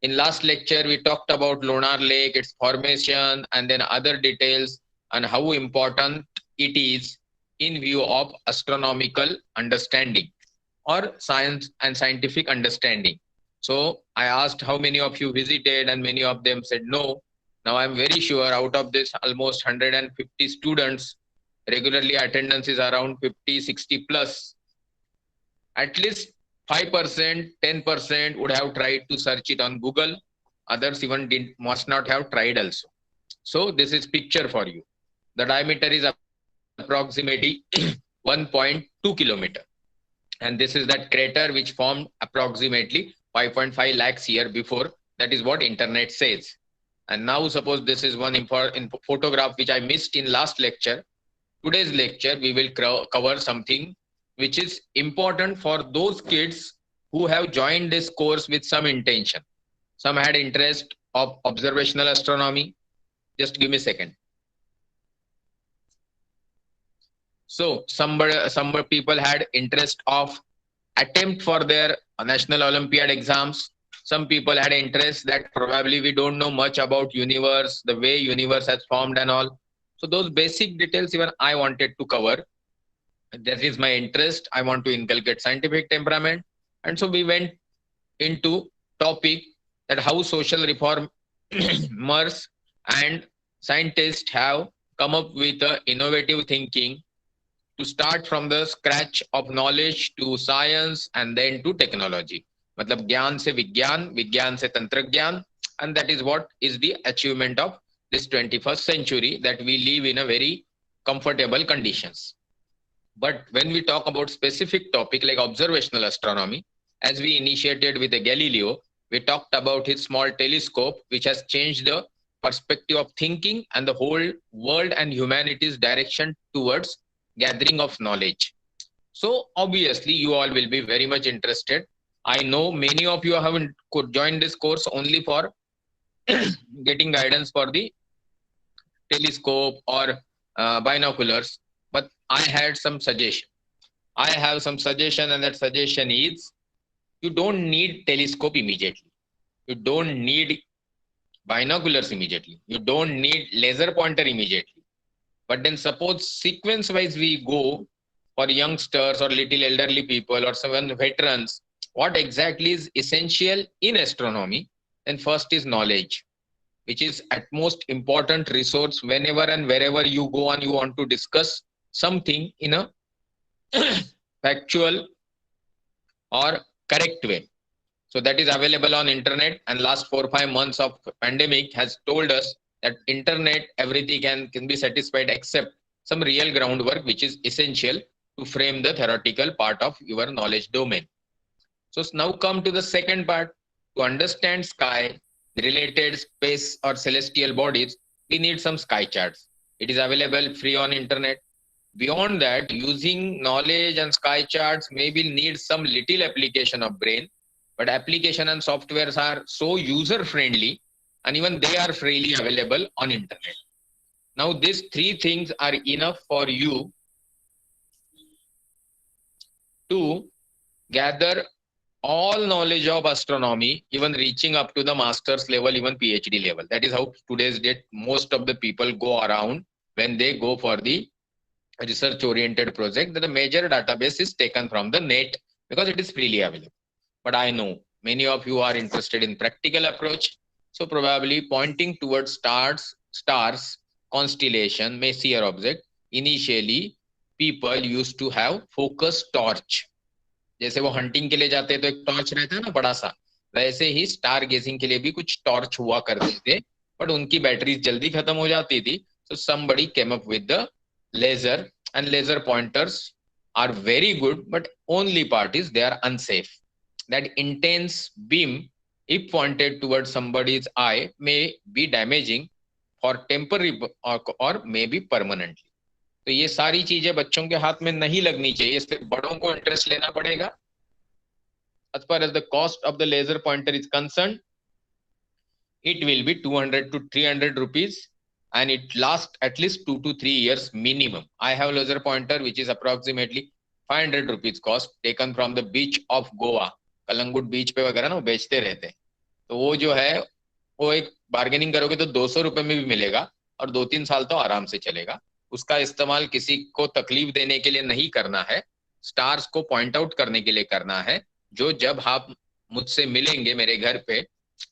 In last lecture, we talked about Lunar Lake, its formation, and then other details and how important it is in view of astronomical understanding or science and scientific understanding. So I asked how many of you visited, and many of them said no. Now I'm very sure out of this almost 150 students, regularly attendance is around 50, 60 plus. At least 5%, 10% would have tried to search it on Google. Others even must not have tried also. So this is picture for you. The diameter is approximately 1.2 kilometer. And this is that crater which formed approximately 5.5 lakhs year before. That is what internet says. And now suppose this is one photograph which I missed in last lecture. Today's lecture we will cover something which is important for those kids who have joined this course with some intention. Some had interest of observational astronomy. Just give me a second. So some people had interest of attempt for their national Olympiad exams. Some people had interest that probably we don't know much about universe, the way universe has formed and all. So those basic details even I wanted to cover. That is my interest. I want to inculcate scientific temperament. And so we went into topic that how social reformers and scientists have come up with a innovative thinking to start from the scratch of knowledge to science and then to technology. मतलब ज्ञान से विज्ञान, विज्ञान से तंत्रज्ञान, and that is what is the achievement of this 21st century, that we live in a very comfortable conditions. But when we talk about specific topic like observational astronomy, as we initiated with the Galileo, we talked about his small telescope, which has changed the perspective of thinking and the whole world and humanity's direction towards gathering of knowledge. So obviously you all will be very much interested. I know many of you haven't joined this course only for getting guidance for the telescope or binoculars, but I had some suggestion. I have some suggestion, and that suggestion is you don't need telescope immediately. You don't need binoculars immediately. You don't need laser pointer immediately. But then suppose sequence wise we go for youngsters or little elderly people or some veterans, what exactly is essential in astronomy? Then first is knowledge, which is at most important resource whenever and wherever you go and you want to discuss something in a factual or correct way. So that is available on internet, and last 4 or 5 months of pandemic has told us that internet everything can be satisfied except some real groundwork which is essential to frame the theoretical part of your knowledge domain. So now come to the second part. To understand sky, related space or celestial bodies, we need some sky charts. It is available free on internet. Beyond that, using knowledge and sky charts maybe need some little application of brain, but application and softwares are so user friendly, and even they are freely available on internet. Now these three things are enough for you to gather all knowledge of astronomy, even reaching up to the master's level, even PhD level. That is how today's date most of the people go around when they go for the research oriented project, that the major database is taken from the net because it is freely available. But I know many of you are interested in practical approach. So probably pointing towards stars, constellation, messier object, initially people used to have focus torch. जैसे वो hunting के लिए जाते हैं तो एक torch रहता है ना बड़ा सा, वैसे ही स्टार गेजिंग के लिए भी कुछ टॉर्च हुआ करते थे, बट उनकी बैटरीज जल्दी खत्म हो जाती थी. So somebody came up with the laser, and laser pointers are very good, but only part is they are unsafe. That intense beam, if pointed towards somebody's eye, may be damaging for temporary or maybe permanently. तो ये सारी चीजें बच्चों के हाथ में नहीं लगनी चाहिए, इसलिए बड़ों को इंटरेस्ट लेना पड़ेगा. As far as the cost of the laser pointer is concerned, it will be 200 to 300 rupees, and it lasts at least 2 to 3 years minimum. I have laser pointer which is approximately 500 rupees cost, taken from the beach of Goa. Calangute बीच पे वगैरह ना बेचते रहते हैं. तो वो जो है वो एक बार्गेनिंग करोगे तो 200 रुपए में भी मिलेगा और 2-3 साल तो आराम से चलेगा। उसका इस्तेमाल किसी को तकलीफ देने के लिए नहीं करना है, स्टार्स को पॉइंट आउट करने के लिए करना है। जो जब आप मुझसे मिलेंगे मेरे घर पे,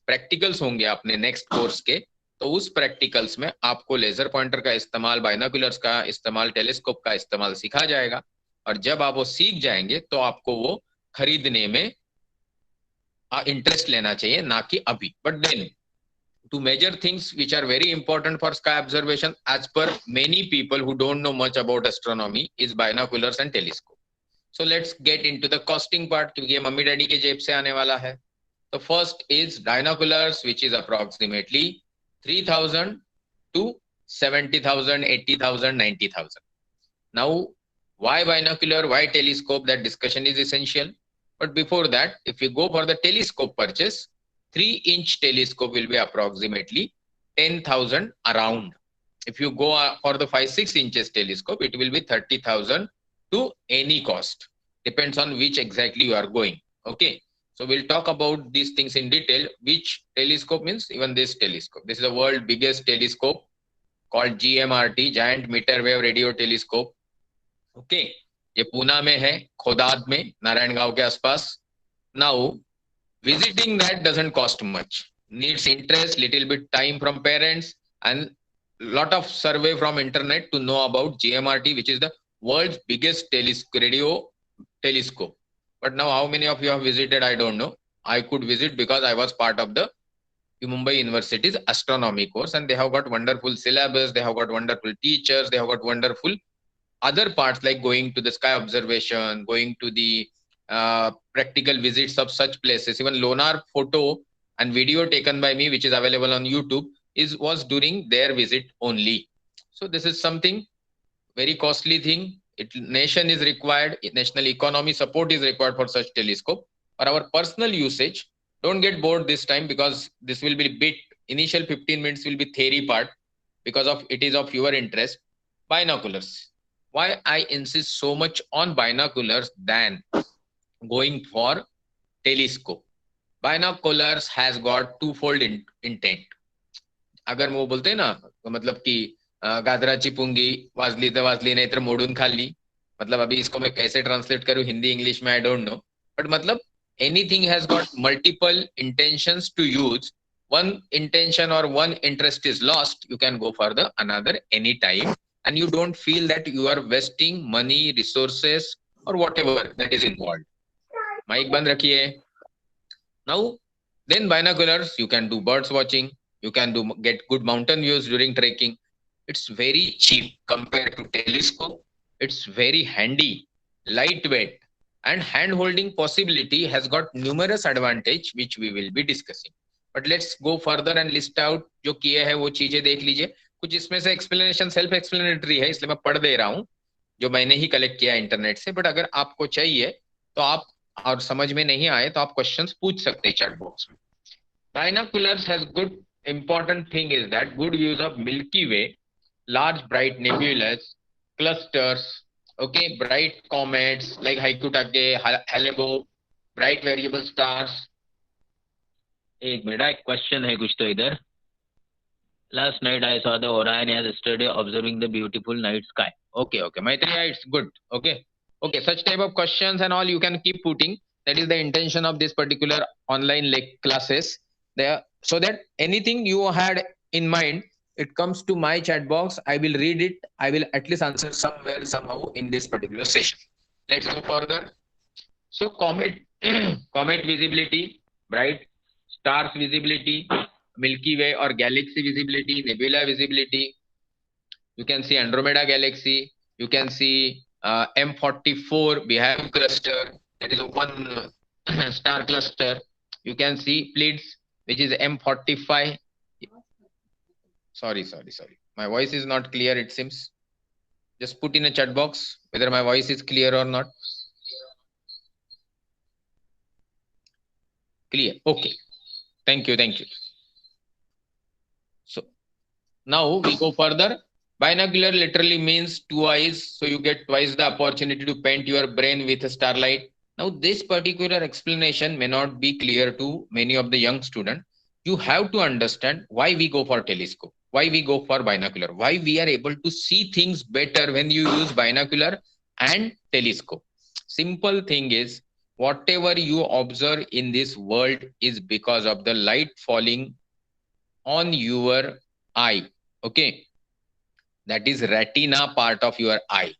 प्रैक्टिकल्स होंगे अपने नेक्स्ट कोर्स के, तो उस प्रैक्टिकल्स में आपको लेजर पॉइंटर का इस्तेमाल, बाइनोकुलर्स का इस्तेमाल, टेलीस्कोप का इस्तेमाल सिखा जाएगा। और जब आप वो सीख जाएंगे तो आपको वो खरीदने में इंटरेस्ट लेना चाहिए, ना कि अभी। But then to measure things which are very important for sky observation as per many people who don't know much about astronomy is binoculars and telescope. So let's get into the costing part क्योंकि ये mummy daddy के जेब से आने वाला है। तो first is binoculars which is approximately 3,000 to 70,000, 80,000, 90,000. Now why binocular, why telescope, that discussion is essential. But before that, if you go for the telescope purchase, 3-inch telescope will be approximately 10,000 around. If you go for the 5-6 inches telescope, it will be 30,000 to any cost. Depends on which exactly you are going. Okay. So we'll talk about these things in detail. Which telescope means even this telescope. This is the world's biggest telescope called GMRT, Giant Meter Wave Radio Telescope. Okay. ये पूना में है, खोदाद में, नारायण गांव के आसपास. Now visiting that doesn't cost much, needs interest, little bit time from parents, and lot of survey from internet to know about GMRT, which is the world's biggest radio telescope. But now how many of you have visited, I don't know. I could visit because I was part of the Mumbai University's astronomy course, and they have got wonderful syllabus, they have got wonderful teachers, they have got wonderful other parts like going to the sky observation, going to the practical visits of such places. Even Lonar photo and video taken by me, which is available on YouTube, was during their visit only. So this is something very costly thing. Nation is required, national economy support is required for such telescope. For our personal usage, don't get bored this time because this will be bit, initial 15 minutes will be theory part because of it is of your interest. Binoculars. Why I insist so much on binoculars than going for telescope? Binoculars has got twofold intent. अगर वो बोलते हैं ना, मतलब कि गाजराची पुंगी वाजली तर वाजली नाही तर मोडून खाल्ली, मतलब अभी इसको मैं कैसे ट्रांसलेट करूं हिंदी इंग्लिश में, आई डोंट नो. बट मतलब anything has got multiple intentions to use. One intention or one interest is lost, you can go for the another anytime, and you don't feel that you are wasting money, resources, or whatever that is involved. Mic band rakhiye. Now then binoculars, you can do birds watching, you can get good mountain views during trekking. It's very cheap compared to telescope. It's very handy, lightweight, and hand holding possibility has got numerous advantage which we will be discussing. But let's go further and list out जो किए है वो चीजें देख लीजिए. कुछ इसमें से एक्सप्लेनेशन सेल्फ एक्सप्लेनेटरी है, इसलिए मैं पढ़ दे रहा हूँ जो मैंने ही कलेक्ट किया इंटरनेट से. बट अगर आपको चाहिए तो आप, और समझ में नहीं आए तो आप क्वेश्चंस पूछ सकते हैं चैट बॉक्स में. Binoculars has good important thing is that good views of Milky Way, large bright nebulas, clusters, okay, bright comets like Hyakutake, Hale-Bopp, bright variable stars. एक बेटा एक क्वेश्चन है कुछ तो इधर. Last night I saw the Orion as yesterday observing the beautiful night sky. Okay, Maitreya, it's good. Okay, such type of questions and all you can keep putting. That is the intention of this particular online classes. There, so that anything you had in mind, it comes to my chat box. I will read it. I will at least answer somewhere, somehow in this particular session. Let's go further. So comet, comet visibility, bright stars visibility, Milky Way or galaxy visibility, nebula visibility. You can see Andromeda galaxy. You can see M44 Beehive cluster. That is one star cluster. You can see Pleiades, which is M45. Sorry. My voice is not clear, it seems. Just put in a chat box whether my voice is clear or not. Clear. Okay. Thank you. So now we go further. Binocular literally means two eyes. So you get twice the opportunity to paint your brain with starlight. Now, this particular explanation may not be clear to many of the young students. You have to understand why we go for telescope, why we go for binocular, why we are able to see things better when you use binocular and telescope. Simple thing is, whatever you observe in this world is because of the light falling on your eye. Okay, that is retina part of your eye.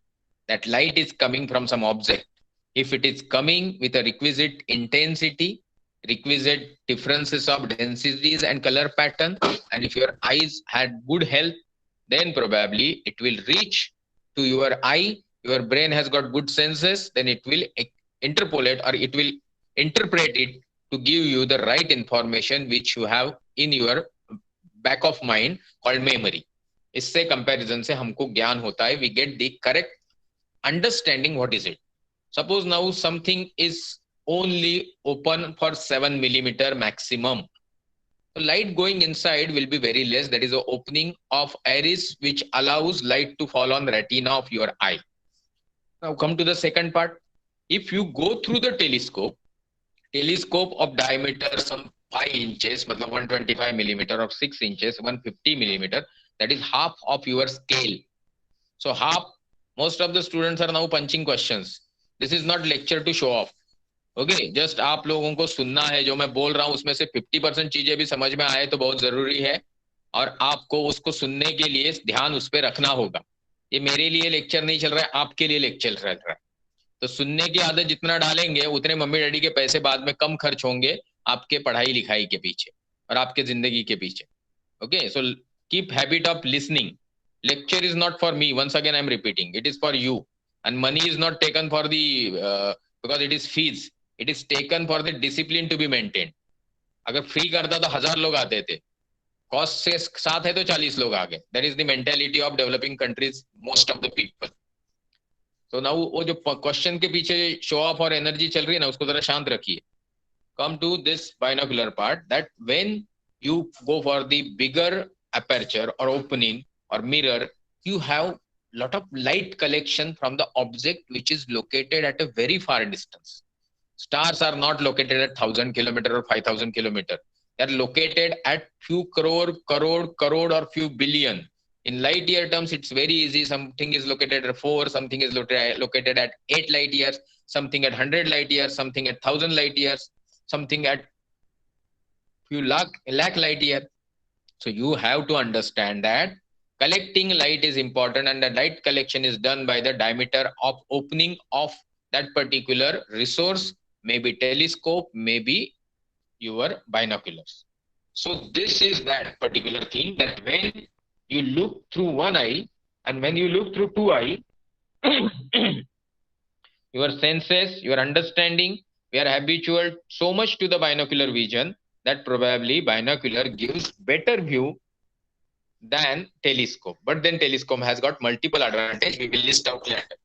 That light is coming from some object. If it is coming with a requisite intensity, requisite differences of densities and color pattern, and if your eyes had good health, then probably it will reach to your eye. Your brain has got good senses, then it will interpolate, or it will interpret it to give you the right information which you have in your back of mind called memory. इससे comparison से हमको ज्ञान होता है, we get the correct understanding what is it. Suppose now something is only open for 7 millimeter maximum. The light going inside will be very less. That is the opening of iris which allows light to fall on retina of your eye. Now come to the second part. If you go through the telescope of diameter some 5 inches, मतलब 125 millimeter, or 6 inches, 150 millimeter, that is half of your scale. So half, most of the students are now punching questions. This is not lecture to show off. Okay, just आप लोगों को सुनना है, जो मैं बोल रहा हूँ उसमें से 50% चीजें भी समझ में आए तो बहुत जरूरी है, और आपको उसको सुनने के लिए ध्यान उस पर रखना होगा. ये मेरे लिए लेक्चर नहीं चल रहा है, आपके लिए लेक्चर चल रहा है. तो सुनने की आदत जितना डालेंगे उतने मम्मी डैडी के पैसे बाद में कम खर्च होंगे आपके पढ़ाई लिखाई के पीछे और आपके जिंदगी के पीछे. Okay, so keep habit of listening. Lecture is not for me. Once again, I am repeating. It is for you. And money is not taken for the because it is fees. It is taken for the discipline to be maintained. अगर free करता तो 1000 लोग आते थे. Cost से साथ है तो 40 लोग आ गए. That is the mentality of developing countries. Most of the people. So now वो जो क्वेश्चन के पीछे शो ऑफ और एनर्जी चल रही है ना, उसको जरा शांत रखिए. Come to this binocular part, that when you go for the bigger aperture or opening or mirror, you have lot of light collection from the object which is located at a very far distance. Stars are not located at 1000 kilometer or 5000 kilometer. They are located at few crore or few billion. In light year terms, it's very easy. Something is located at 4, something is located at 8 light years, something at 100 light years, something at 1000 light years, something at few lakh light year. So you have to understand that collecting light is important, and the light collection is done by the diameter of opening of that particular resource, maybe telescope, maybe your binoculars. So this is that particular thing, that when you look through one eye and when you look through two eye, your senses, your understanding, we are habitual so much to the binocular vision that probably binocular gives better view than telescope. But then telescope has got multiple advantage. We will list out later.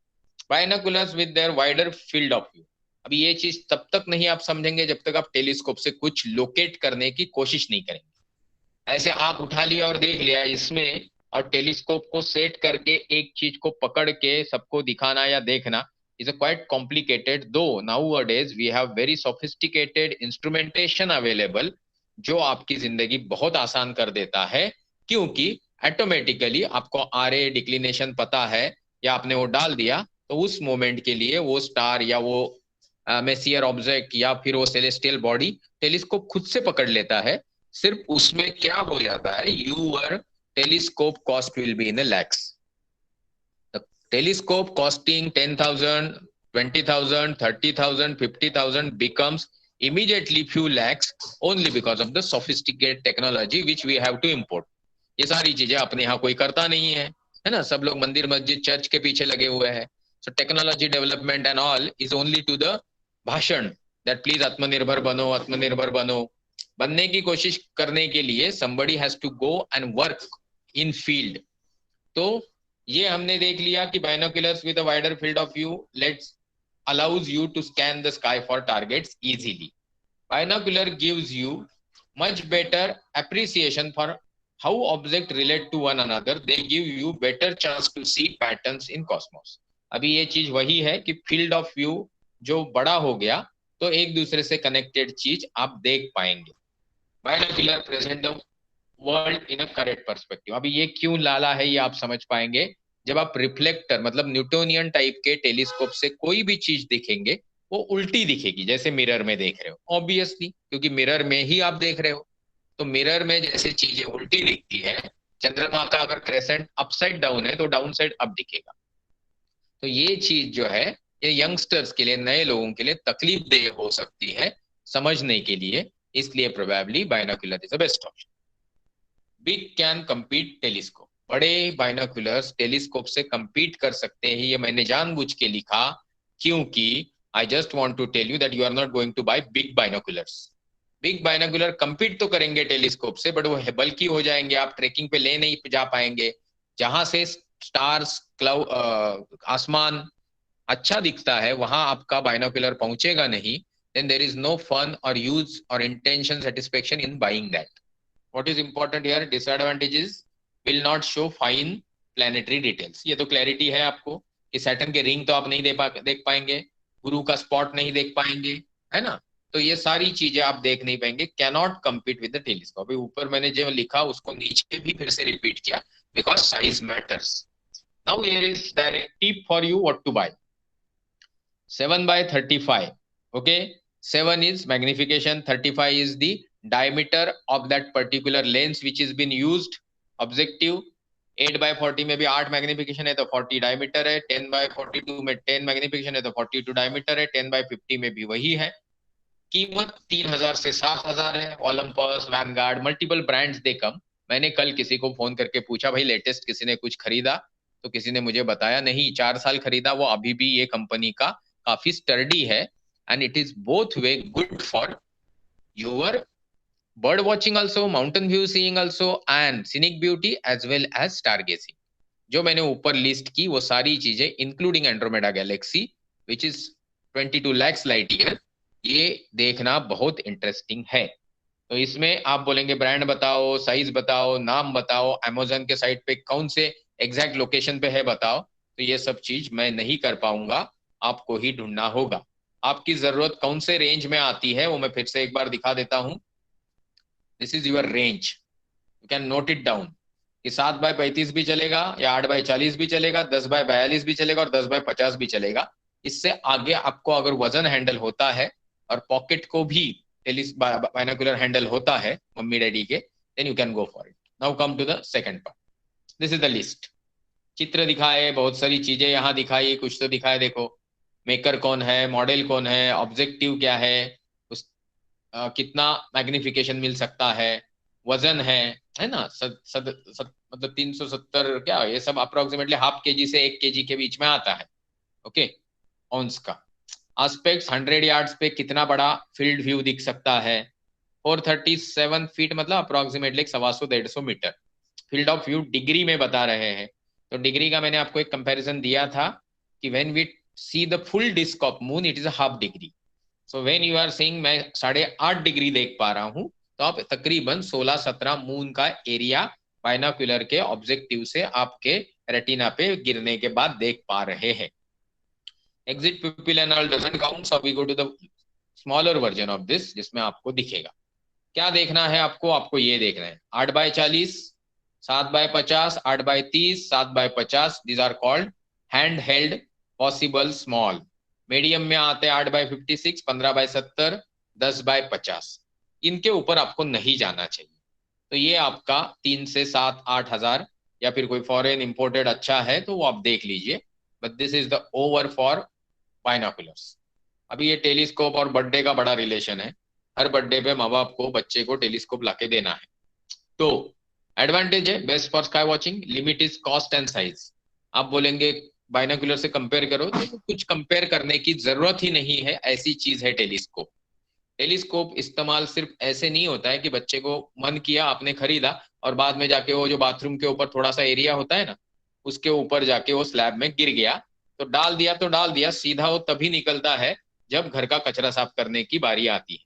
Binoculars with their wider field of view. अभी ये चीज तब तक नहीं आप समझेंगे जब तक आप टेलीस्कोप से कुछ लोकेट करने की कोशिश नहीं करेंगे. ऐसे आंख उठा लिया और देख लिया इसमें, और टेलीस्कोप को सेट करके एक चीज को पकड़ के सबको दिखाना या देखना is a quite complicated, though nowadays we have very sophisticated instrumentation available जो आपकी जिंदगी बहुत आसान कर देता है, क्योंकि ऑटोमेटिकली आपको आरए डिक्लिनेशन पता है या आपने वो डाल दिया तो उस मोमेंट के लिए वो स्टार या वो मेसियर ऑब्जेक्ट या फिर वो सेलेस्टियल बॉडी टेलीस्कोप खुद से पकड़ लेता है. सिर्फ उसमें क्या हो जाता है, your telescope cost will be in lakhs. Telescope costing 10,000, 20,000, 30,000, 50,000 becomes immediately few lakhs only because of the sophisticated technology which we have to import. ये सारी चीजें अपने यहाँ कोई करता नहीं है ना. सब लोग मंदिर मस्जिद चर्च के पीछे लगे हुए हैं. So technology development and all is only to the भाषण that please आत्मनिर्भर बनो, आत्मनिर्भर बनो. बनने की कोशिश करने के लिए somebody has to go and work in field. तो ये हमने देख लिया कि binoculars with a wider field of view allows you to scan the sky for targets easily. Binocular gives you much better appreciation for how objects relate to one another. They give you better chance to see patterns in cosmos. अभी ये चीज वही है कि field of view जो बड़ा हो गया तो एक दूसरे से कनेक्टेड चीज आप देख पाएंगे। Binocular present the world in a correct perspective. अभी ये क्यों लाला है ये आप समझ पाएंगे जब आप रिफ्लेक्टर मतलब न्यूटोनियन टाइप के टेलीस्कोप से कोई भी चीज देखेंगे वो उल्टी दिखेगी, जैसे मिरर में देख रहे हो ऑब्वियसली, क्योंकि मिरर में ही आप देख रहे हो। तो मिरर में जैसे चीजें उल्टी दिखती है, चंद्रमा का अगर क्रेसेंट अपसाइड डाउन है तो डाउन साइड अप दिखेगा। तो ये चीज जो है ये यंगस्टर्स के लिए, नए लोगों के लिए तकलीफ देह हो सकती है समझने के लिए, इसलिए probably binocular is the best option. Big can compete telescope, बड़े बायनोकुलर्स टेलीस्कोप से कम्पीट कर सकते हैं, ये मैंने जानबूझ के लिखा क्योंकि I just want to tell you that you are not going to buy big binoculars. Big binocular compete तो करेंगे टेलीस्कोप से, बट वो बल्कि हो जाएंगे, आप ट्रेकिंग पे ले नहीं जा पाएंगे। जहां से स्टार्स क्लाउड आसमान अच्छा दिखता है वहां आपका बायनोकुलर पहुंचेगा नहीं, then there is no fun or use or intention satisfaction in buying that. What is important here, disadvantages will not show fine planetary details। ये तो क्लैरिटी है आपको कि सैटर्न के रिंग तो आप नहीं देख पाएंगे, गुरु का स्पॉट नहीं देख पाएंगे, है ना। तो ये सारी चीजें आप देख नहीं पाएंगे, cannot compete with the telescope. ऊपर मैंने जो लिखा उसको नीचे भी फिर से रिपीट किया, because size matters. Now here is direct tip for you what to buy. 7/35, okay, 7 is magnification, 35 is the diameter of that particular lens which is been used, objective। 8/40 में भी 8 मैग्निफिकेशन है तो 40 डायमीटर है, 10/42 में 10 magnification है तो 42 diameter है, 10/50 में भी वही है। कीमत 3000 से 7000 है। Olympus, Vanguard, multiple brands they come. मैंने कल किसी को फोन करके पूछा भाई लेटेस्ट किसी ने कुछ खरीदा, तो किसी ने मुझे बताया नहीं, 4 साल खरीदा वो, अभी भी ये कंपनी का काफी स्टर्डी है, and it is both way good for your bird watching also, mountain view seeing also, and scenic beauty as well as stargazing. जो मैंने ऊपर लिस्ट की वो सारी चीजें including Andromeda galaxy which is 22 lakhs light year, ये देखना बहुत इंटरेस्टिंग है। तो इसमें आप बोलेंगे ब्रांड बताओ, साइज बताओ, नाम बताओ, अमेजोन के साइट पे कौन से एग्जैक्ट लोकेशन पे है बताओ, तो ये सब चीज मैं नहीं कर पाऊंगा, आपको ही ढूंढना होगा। आपकी जरूरत कौन से रेंज में आती है वो मैं फिर से एक बार दिखा देता हूं। This is your range, you can note it down कि 7/35 भी चलेगा या 8/40 भी चलेगा, 10/42 भी चलेगा और 10/50 भी चलेगा। इससे आगे आपको अगर वजन हैंडल होता है और पॉकेट को भी बायनोकुलर हैंडल होता है मम्मी डैडी के, then you can go for it. Now come to the second part, this is the list. चित्र दिखाए, बहुत सारी चीजें यहाँ दिखाई, कुछ तो दिखाए, देखो मेकर कौन है, मॉडल कौन है, ऑब्जेक्टिव क्या है, उस कितना मैग्निफिकेशन मिल सकता है, वजन है ना, मतलब 370 क्या, ये सब अप्रोक्सीमेटली ½ kg से 1 kg के बीच में आता है, ओके, ऑन्स का। एस्पेक्ट्स 100 यार्ड्स पे कितना बड़ा फील्ड व्यू दिख सकता है, 437 फीट मतलब approximately 125-150 metre. Field of view degree में बता रहे हैं, तो डिग्री का मैंने आपको एक कंपैरिजन दिया था कि when we see the full disc of moon it is ½ degree. So when you are saying मैं 8.5 डिग्री देख पा रहा हूं, तो आप तकरीबन 16-17 मून का एरिया बायनोकुलर के ऑब्जेक्टिव से आपके रेटिना पे गिरने के बाद देख पा रहे हैं। Exit pupil and all doesn't count, so we go to the smaller version of this जिसमें आपको दिखेगा। क्या देखना है आपको, आपको ये देखना है 8/40, 7/50, 8/30, 7/50, these are called hand held possible small. Medium में आते हैं 8/56, 15/70, 10/50। इनके ऊपर आपको नहीं जाना चाहिए। तो ये आपका 3 से 7-8 हजार, या फिर कोई फॉरेन इंपोर्टेड अच्छा है तो वो आप देख लीजिए, but this is the over for binoculars. अभी ये टेलीस्कोप और बर्थडे का बड़ा रिलेशन है, हर बर्थडे पे माँ बाप को बच्चे को टेलीस्कोप लाके देना है। तो एडवांटेज है best for sky watching, limit is cost and size. आप बोलेंगे बायनोकुलर से कंपेयर करो, तो कुछ कंपेयर करने की जरूरत ही नहीं है, ऐसी चीज है टेलीस्कोप। टेलीस्कोप इस्तेमाल सिर्फ ऐसे नहीं होता है कि बच्चे को मन किया आपने खरीदा और बाद में जाके वो जो बाथरूम के ऊपर थोड़ा सा एरिया होता है ना, उसके ऊपर जाके वो स्लैब में गिर गया तो डाल दिया, तो डाल दिया, सीधा वो तभी निकलता है जब घर का कचरा साफ करने की बारी आती है।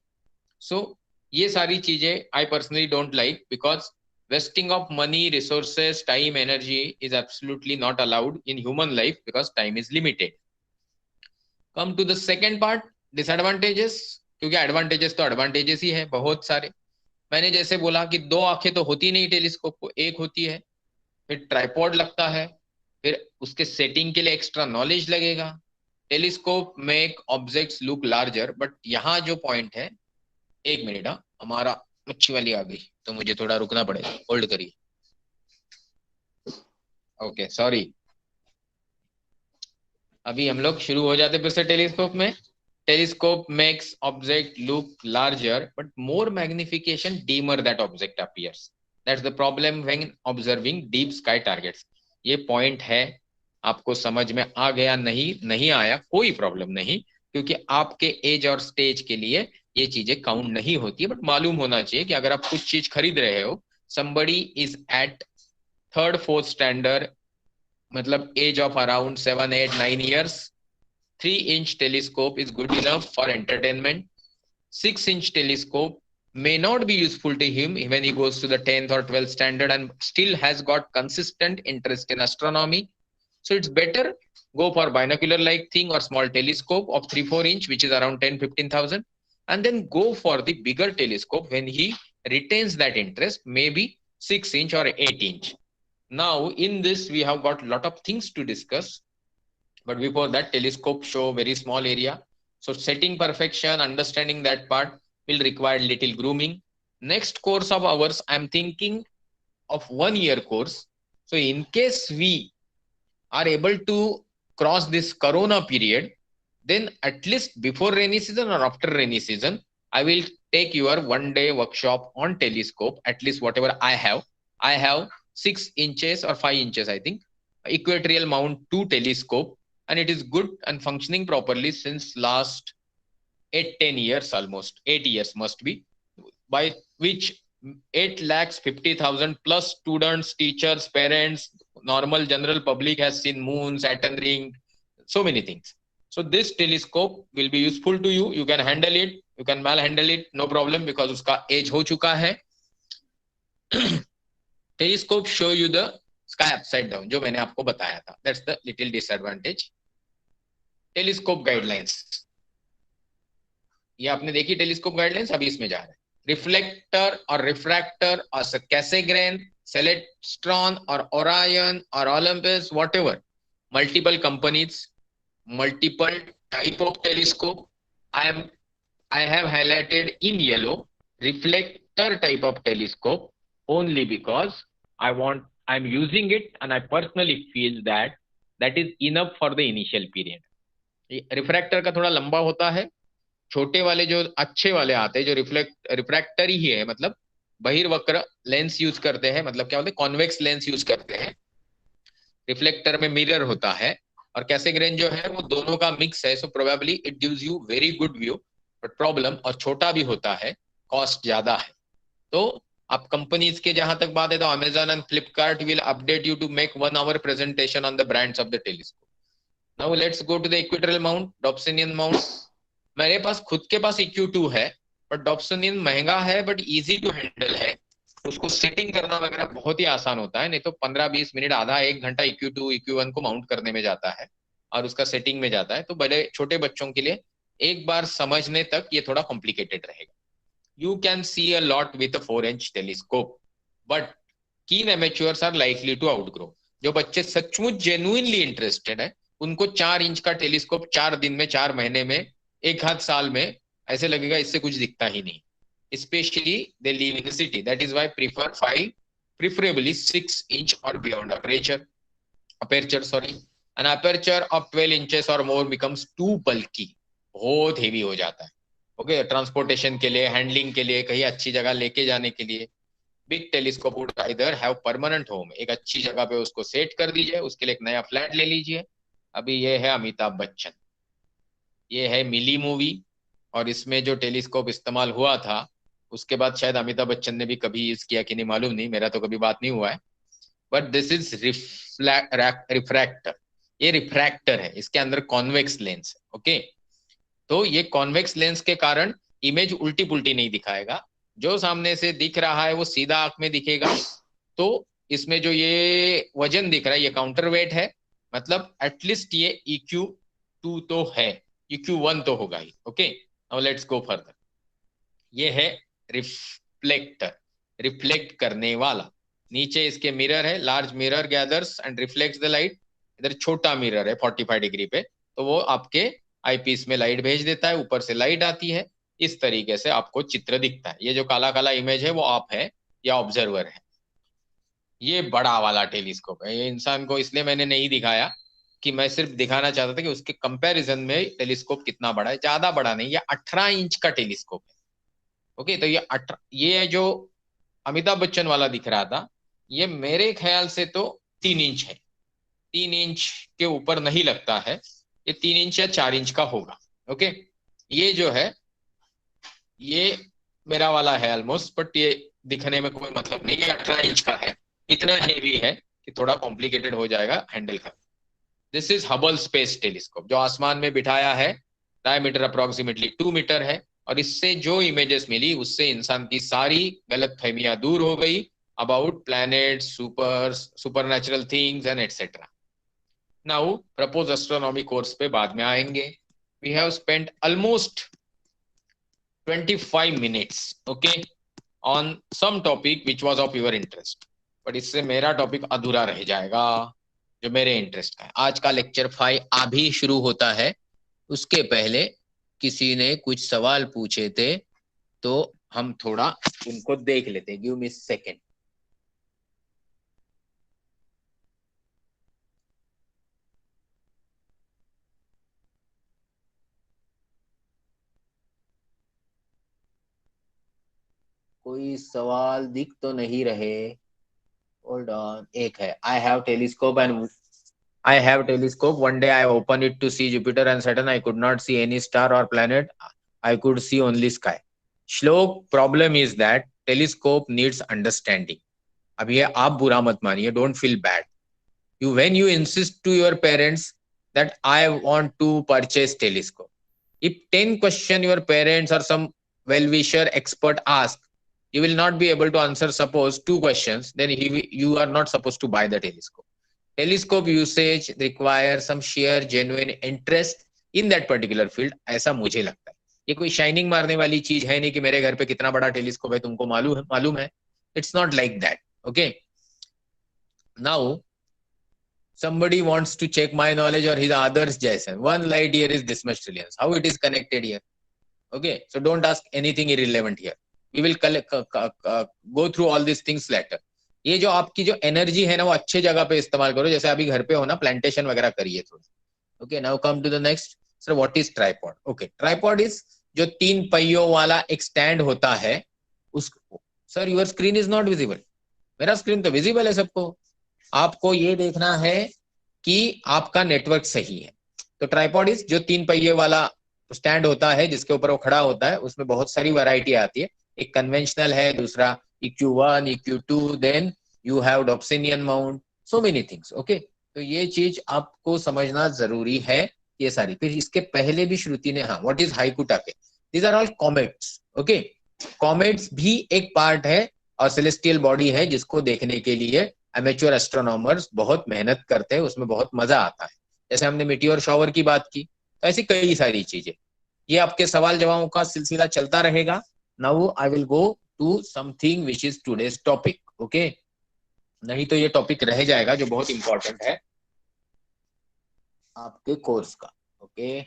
सो ये सारी चीजें I personally don't like, because wasting of money, resources, time, energy is absolutely not allowed in human life, because time is limited. Come to the second part, disadvantages, क्योंकि एडवांटेजेस तो एडवांटेजेस ही है बहुत सारे। मैंने जैसे बोला कि दो आंखें तो होती नहीं टेलीस्कोप को, एक होती है। फिर ट्राइपॉड लगता है, फिर उसके सेटिंग के लिए एक्स्ट्रा नॉलेज लगेगा। Telescope make objects look larger, but यहाँ जो पॉइंट है, एक मिनट, हाँ हमारा मच्छी वाली आ गई तो मुझे थोड़ा रुकना पड़ेगा, होल्ड करिए। ओके सॉरी, अभी हम लोग शुरू हो जाते फिर से टेलीस्कोप में। Telescope makes object look larger but more magnification डीमर that object appears, that's the problem when observing deep sky targets. ये पॉइंट है, आपको समझ में आ गया? नहीं नहीं आया कोई प्रॉब्लम नहीं, क्योंकि आपके एज और स्टेज के लिए ये चीजें काउंट नहीं होती है। बट मालूम होना चाहिए कि अगर आप कुछ चीज खरीद रहे हो, somebody is at third fourth standard, मतलब age of around 7 8 9 years, 3-inch telescope is good enough for entertainment. 6-inch telescope may not be useful to him when he goes to the 10th or 12th standard and still has got consistent interest in astronomy. So it's better go for binocular like thing or small telescope of 3-4 inch, which is around 10 15,000, and then go for the bigger telescope when he retains that interest, maybe 6-inch or 8-inch. Now in this we have got lot of things to discuss, but before that, telescope show very small area. So setting perfection, understanding that part will require little grooming. Next course of ours, I'm thinking of 1 year course. So in case we are able to cross this corona period, then at least before rainy season or after rainy season, I will take your 1 day workshop on telescope, at least whatever I have. I have 6 inches or 5 inches, I think, equatorial mount 2 telescope, and it is good and functioning properly since last 8 10 years, almost 8 years must be, by which 8,50,000 plus students, teachers, parents, normal general public has seen moon, Saturn ring, so many things. So this telescope will be useful to you. You can handle it, you can mal handle it, no problem, because uska age ho chuka hai. Telescope show you the sky upside down, जो मैंने आपको बताया था. That's the little disadvantage. Telescope guidelines, ये आपने देखी telescope guidelines, अभी इसमें जा रहे हैं. रिफ्लेक्टर और रिफ्रैक्टर और कैसेग्रेन, सेलेस्ट्रॉन और ओरायन और Olympus, whatever, multiple companies, multiple type of telescope. I have highlighted in yellow reflector type of telescope only because I'm using it and I personally feel that is enough for the initial period. Refractor का थोड़ा लंबा होता है, छोटे वाले जो अच्छे वाले आते हैं जो रिफ्रैक्टर ही है, मतलब बहिर्वक्र लेंस यूज करते हैं, मतलब क्या बोलते हैं, कॉन्वेक्स लेंस यूज करते हैं. रिफ्लेक्टर में मिरर होता है, और कैसेग्रेन जो है वो दोनों का मिक्स है. So probably it gives you very good view, but problem, और छोटा भी होता है, कॉस्ट ज्यादा है. तो आप कंपनीज के जहां तक बात है, तो Amazon and Flipkart will update you to make 1 hour presentation on the brands of the telescope. Now let's go to the equatorial mount, Dobsonian mount. मेरे पास खुद के पास EQ2 है, बट डॉप्सनियन महंगा है बट इजी टू हैंडल है. उसको सेटिंग करना वगैरह बहुत ही आसान होता है, नहीं तो 15-20 मिनट, आधा 1 घंटा EQ2 EQ1 को माउंट करने में जाता है और उसका सेटिंग में जाता है. तो बड़े छोटे बच्चों के लिए एक बार समझने तक ये थोड़ा कॉम्प्लिकेटेड रहेगा. You can see a lot with a 4-inch telescope, but keen amateurs are likely to outgrow. जो बच्चे सचमुच जेन्युइनली इंटरेस्टेड है, उनको 4 इंच का टेलीस्कोप 4 दिन में, 4 महीने में, 1 आध साल में ऐसे लगेगा इससे कुछ दिखता ही नहीं. Especially they live in a city. That is why preferably 6-inch or beyond aperture. Sorry, an aperture of 12 inches or more becomes too bulky. बहुत हेवी हो जाता है. ओके, ट्रांसपोर्टेशन के लिए, हैंडलिंग के लिए, कहीं अच्छी जगह लेके जाने के लिए. Big telescope would either have permanent home, एक अच्छी जगह पे उसको सेट कर दीजिए, उसके लिए एक नया फ्लैट ले लीजिए. अभी ये है अमिताभ बच्चन, ये है मिली मूवी, और इसमें जो टेलीस्कोप इस्तेमाल हुआ था उसके बाद शायद अमिताभ बच्चन ने भी कभी यूज किया कि नहीं मालूम नहीं, मेरा तो कभी बात नहीं हुआ है. बट दिस इज रिफ्रैक्टर, ये रिफ्रैक्टर है, इसके अंदर कॉन्वेक्स लेंस है. ओके, तो ये कॉन्वेक्स लेंस के कारण इमेज उल्टी पुल्टी नहीं दिखाएगा, जो सामने से दिख रहा है वो सीधा आंख में दिखेगा. तो इसमें जो ये वजन दिख रहा है ये काउंटर वेट है, मतलब एटलीस्ट ये EQ2 तो है. ये Q1 तो होगा ही. Okay, now let's go further. ये है रिफ्लेक्टर, रिफ्लेक्ट करने वाला. नीचे इसके मिरर है, large mirror gathers and reflects the light. इधर छोटा मिरर है 45 डिग्री पे, तो वो आपके आईपीस में लाइट भेज देता है, ऊपर से लाइट आती है. इस तरीके से आपको चित्र दिखता है. ये जो काला काला इमेज है वो आप है या ऑब्जर्वर है. ये बड़ा वाला टेलीस्कोप है. ये इंसान को इसलिए मैंने नहीं दिखाया कि मैं सिर्फ दिखाना चाहता था कि उसके कंपैरिजन में टेलीस्कोप कितना बड़ा है. ज्यादा बड़ा नहीं, ये 18 इंच का टेलीस्कोप है. ओके, तो ये जो अमिताभ बच्चन वाला दिख रहा था, ये मेरे ख्याल से तो 3 इंच है. 3 इंच के ऊपर नहीं लगता है. ये 3 इंच या 4 इंच का होगा. ओके, ये जो है ये मेरा वाला है ऑलमोस्ट, बट ये दिखने में कोई मतलब नहीं. ये 18 इंच का है. इतना हेवी है कि थोड़ा कॉम्प्लिकेटेड हो जाएगा हैंडल करना. This is Hubble space telescope, जो आसमान में बिठाया है. डायमीटर अप्रोक्सीमेटली 2 मीटर है. और इससे जो इमेजेस मिली उससे इंसान की सारी गलत फहमियां दूर हो गई about planet, supernatural things and etcetera. Now propose astronomy course पे बाद में आएंगे. We have spent almost 25 minutes, okay, on some topic which was of your interest. But इससे मेरा टॉपिक अधूरा रह जाएगा जो मेरे इंटरेस्ट का है. आज का लेक्चर 5 अभी शुरू होता है. उसके पहले किसी ने कुछ सवाल पूछे थे, तो हम थोड़ा उनको देख लेते हैं. Give me second. कोई सवाल दिख तो नहीं रहे. Hold on. एक है, I have telescope and I have telescope. One day I opened it to see Jupiter and Saturn. I could not see any star or planet. I could see only sky. Shlok, problem is that telescope needs understanding. अब ये आप बुरा मत मानिए. Don't feel bad. When you insist to your parents that I want to purchase telescope, if 10 question your parents or some well-wisher expert ask, you will not be able to answer suppose 2 questions. Then you are not supposed to buy the telescope. Telescope usage requires some sheer genuine interest in that particular field. ऐसा मुझे लगता है. ये कोई shining मारने वाली चीज है नहीं कि मेरे घर पे कितना बड़ा टेलीस्कोप है तुमको मालूम है. It's not like that. Okay. Now somebody wants to check my knowledge or his others. Jason, 1 light year is this much trillions. How it is connected here? Okay, so don't ask anything irrelevant here. We will go through all these things later. ये जो आपकी जो energy है ना, वो अच्छे जगह पे इस्तेमाल करो. जैसे अभी घर पे हो ना, प्लांटेशन वगैरह करिए थोड़ी. Okay, now come to the next. Sir what is tripod? Okay, tripod is जो 3 पहियों वाला एक स्टैंड होता है. उस sir your screen is not visible. मेरा स्क्रीन तो विजिबल है सबको. आपको ये देखना है कि आपका नेटवर्क सही है. तो ट्राइपॉड इज जो 3 पहिए वाला स्टैंड होता है जिसके ऊपर वो खड़ा होता है. उसमें बहुत सारी वैरायटी आती है. एक कन्वेंशनल है, दूसरा EQ1, EQ2, then you have Dobsonian mount, so many things. Okay, तो ये चीज आपको समझना जरूरी है. ये सारी. फिर इसके पहले भी श्रुति ने, हाँ, what is Hyakutake? These are all comets. Okay, comets भी एक पार्ट है और सेलेस्टियल बॉडी है जिसको देखने के लिए एमेच्योर एस्ट्रोनॉमर्स बहुत मेहनत करते हैं. उसमें बहुत मजा आता है. जैसे हमने मीटियोर शॉवर की बात की, तो ऐसी कई सारी चीजें. ये आपके सवाल जवाबों का सिलसिला चलता रहेगा. Now I will go to something which is today's topic. Okay, नहीं तो ये टॉपिक रह जाएगा जो बहुत इंपॉर्टेंट है आपके कोर्स का. ओके,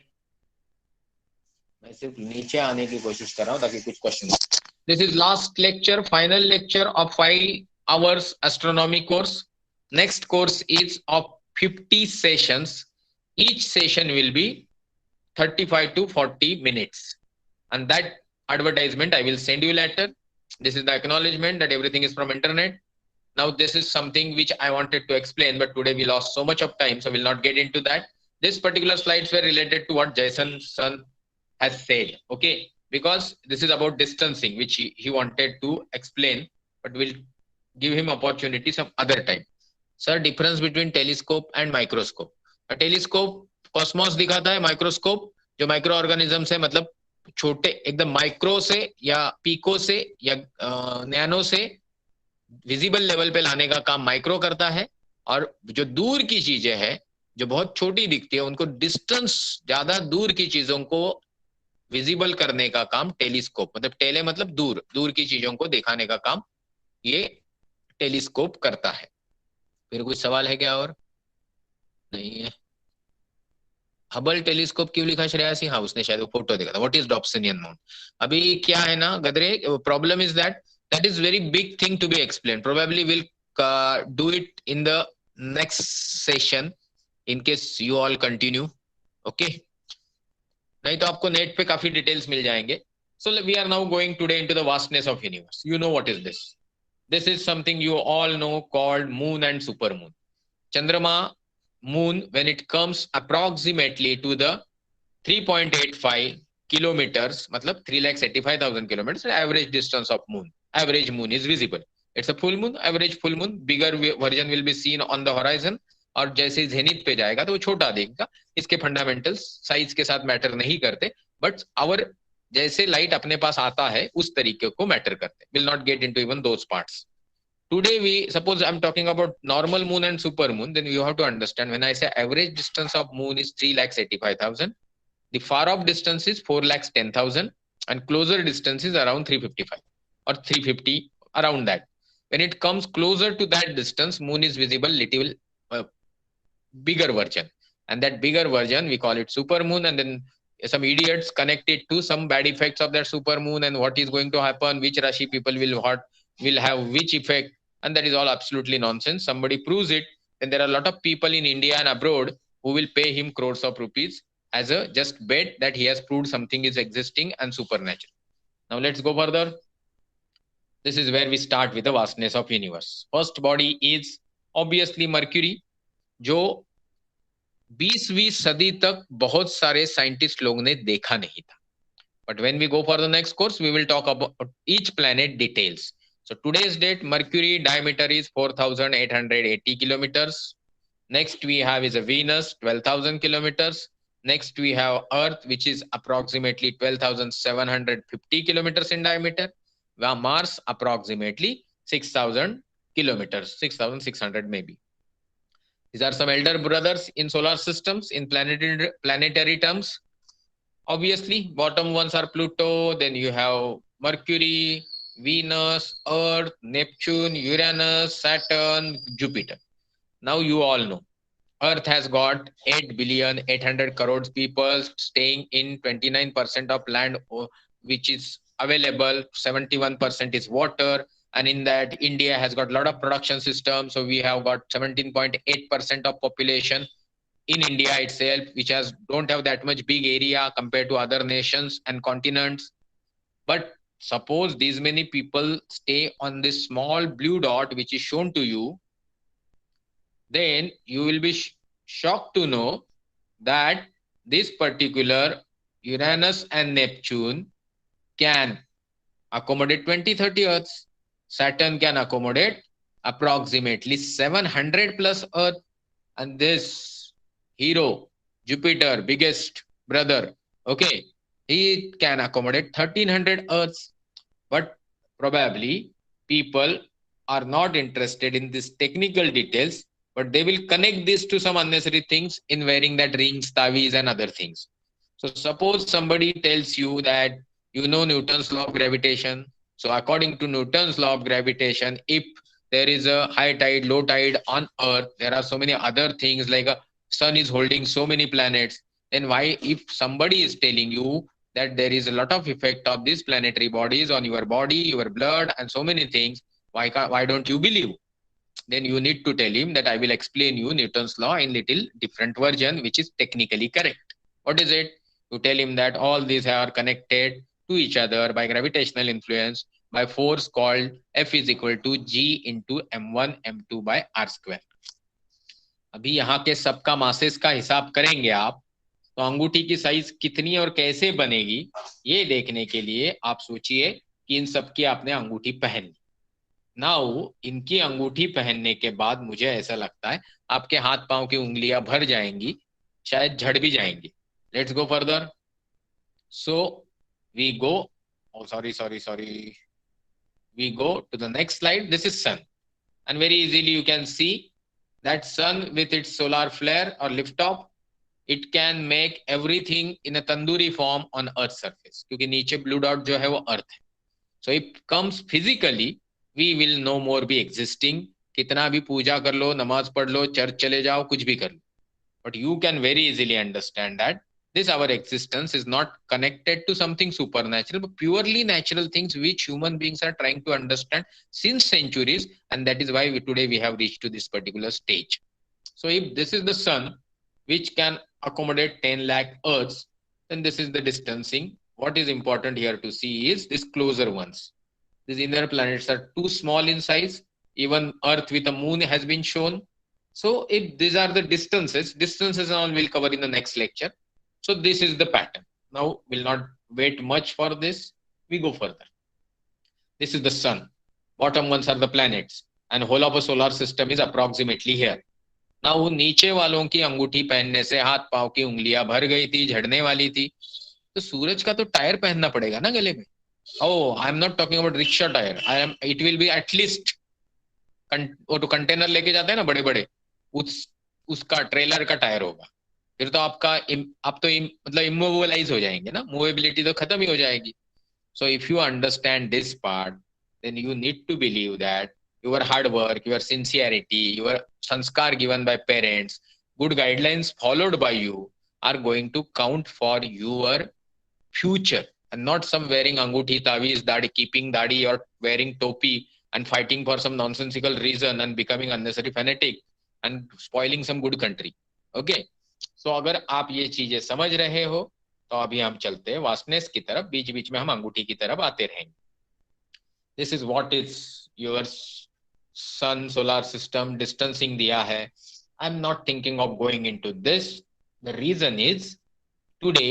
मैं सिर्फ नीचे आने की कोशिश कर रहा हूँ ताकि कुछ question. This is last lecture, final lecture of 5 hours astronomy course. Next course is of 50 sessions. Each session will be 35 to 40 minutes, and that advertisement I will send you later. This is the acknowledgement that everything is from internet. Now this is something which I wanted to explain, but today we lost so much of time, so we'll not get into that. This particular slides were related to what Jason Sun has said. Okay, because this is about distancing, which he wanted to explain, but we'll give him opportunity some other time. Sir, difference between telescope and microscope. A telescope cosmos दिखाता है, microscope जो micro organism से, मतलब छोटे एकदम micro से या pico से या नैनो से विजिबल लेवल पे लाने का काम माइक्रो करता है. और जो दूर की चीजें हैं, जो बहुत छोटी दिखती है उनको डिस्टेंस, ज्यादा दूर की चीजों को विजिबल करने का काम टेलीस्कोप, मतलब टेले मतलब दूर, दूर की चीजों को दिखाने का काम ये टेलीस्कोप करता है। फिर कुछ सवाल है क्या और? नहीं है। हबल टेलीस्कोप क्यों लिखा श्रेयासी? हाँ, उसने शायद वो फोटो देखा था। What is Dobsonian moon? अभी क्या है ना Gadre, problem is that that is very big thing to be explain, probably will do it in the next session in case you all continue, okay? नहीं तो आपको नेट पे काफी डिटेल्स मिल जाएंगे। So we are now going today into the vastness of universe. You know what is this? This is something you all know called moon and supermoon. Chandrama, moon, when it comes approximately to the 3.85 kilometers, matlab 3,85,000 kilometers, average distance of moon. Average moon is visible. It's a full moon, average full moon. Bigger version will be seen on the horizon. और जैसे zenith पे जाएगा तो वो छोटा दिखेगा। इसके fundamentals size के साथ मैटर नहीं करते, बट आवर जैसे लाइट अपने पास आता है उस तरीके को मैटर करते। Will not get into even those parts. Today we suppose I'm talking about normal moon and super moon, then you have to understand when I say average distance of moon is 3,85,000, the far off distance is 4,10,000, and closer distance is around 355 or 350, around that. When it comes closer to that distance, moon is visible little bigger version, and that bigger version we call it super moon. And then some idiots connect it to some bad effects of that super moon and what is going to happen, which Rashi people will have which effect, and that is all absolutely nonsense. Somebody proves it, then there are a lot of people in India and abroad who will pay him crores of rupees as a just bet that he has proved something is existing and supernatural. Now let's go further. This is where we start with the vastness of universe. First body is obviously Mercury, जो 20वीं सदी तक बहुत सारे scientist लोग ने देखा नहीं था. But when we go for the next course, we will talk about each planet details. So today's date, Mercury diameter is 4,880 kilometers. Next we have is a Venus, 12,000 kilometers. Next we have Earth, which is approximately 12,750 kilometers in diameter. While Mars approximately 6,000 kilometers, 6,600 maybe. These are some elder brothers in solar systems in planetary terms. Obviously, bottom ones are Pluto, then you have Mercury, Venus, Earth, Neptune, Uranus, Saturn, Jupiter. Now you all know, Earth has got 8,800 crores people staying in 29% of land which is available, 71% is water, and in that India has got a lot of production systems. So we have got 17.8% of population in India itself, which has don't have that much big area compared to other nations and continents. But suppose these many people stay on this small blue dot which is shown to you, then you will be shocked to know that this particular Uranus and Neptune can accommodate 20-30 Earths. Saturn can accommodate approximately 700 plus Earth. And this hero, Jupiter, biggest brother, okay, he can accommodate 1,300 Earths. But probably people are not interested in these technical details, but they will connect this to some unnecessary things in wearing that rings, tavis, and other things. So suppose somebody tells you that you know Newton's law of gravitation. So according to Newton's law of gravitation, if there is a high tide, low tide on Earth, there are so many other things like a sun is holding so many planets, then why, if somebody is telling you that there is a lot of effect of these planetary bodies on your body, your blood, and so many things, why don't you believe? Then you need to tell him that I will explain you Newton's law in little different version, which is technically correct. What is it? You tell him that all these are connected to each other by gravitational influence by force called F is equal to G into M1 M2 by R square. अभी यहाँ के सबका masses का हिसाब करेंगे आप, तो अंगूठी की साइज कितनी और कैसे बनेगी ये देखने के लिए आप सोचिए कि इन सब की आपने अंगूठी पहन ली. नाउ इनकी अंगूठी पहनने के बाद मुझे ऐसा लगता है आपके हाथ पांव की उंगलियां भर जाएंगी, शायद झड़ भी जाएंगी. Let's go further. So we go, oh sorry, we go to the next slide. This is sun, and very easily you can see That sun with its solar flare or lift off, it can make everything in a tandoori form on earth surface, क्योंकि नीचे blue dot जो है वो earth है. So it comes physically, we will no more be existing. कितना भी पूजा कर लो, नमाज पढ़ लो, चर्च चले जाओ, कुछ भी कर लो, but you can very easily understand that this our existence is not connected to something supernatural, but purely natural things which human beings are trying to understand since centuries, and that is why today we have reached to this particular stage. So if this is the sun which can accommodate 10 lakh earths, then this is the distancing. What is important here to see is these closer ones. These inner planets are too small in size. Even earth with a moon has been shown. So if these are the distances all will cover in the next lecture. So this is the pattern. Now we'll not wait much for this. We go further. This is the sun. Bottom ones are the planets. And whole of a solar system is approximately here. Now नीचे वालों की अंगूठी पहनने से हाथ पांव की उंगलियां भर गई थी, झड़ने वाली थी, तो सूरज का तो टायर पहनना पड़ेगा ना गले में. Oh, I am not talking about rickshaw tire. It will be at least वो तो कंटेनर लेके जाते हैं ना बड़े बड़े, उसका ट्रेलर का टायर होगा. फिर तो आपका आप तो मतलब इमोबिलाइज हो जाएंगे ना, मूवेबिलिटी तो खत्म ही हो जाएगी. So if you understand this part, then you need to believe that your hard work, your sincerity, your sanskar given by parents, good guidelines followed by you are going to count for your future, and not some wearing anguthi taviz, dadi, keeping dadi, or wearing topi and fighting for some nonsensical reason and becoming unnecessary fanatic and spoiling some good country. Okay, so अगर आप ये चीजें समझ रहे हो तो अभी हम चलते हैं वास्टनेस की तरफ, बीच बीच में हम अंगूठी की तरफ आते रहेंगे. This is what is your sun solar system distancing दिया है. I am not thinking of going into this. The reason is today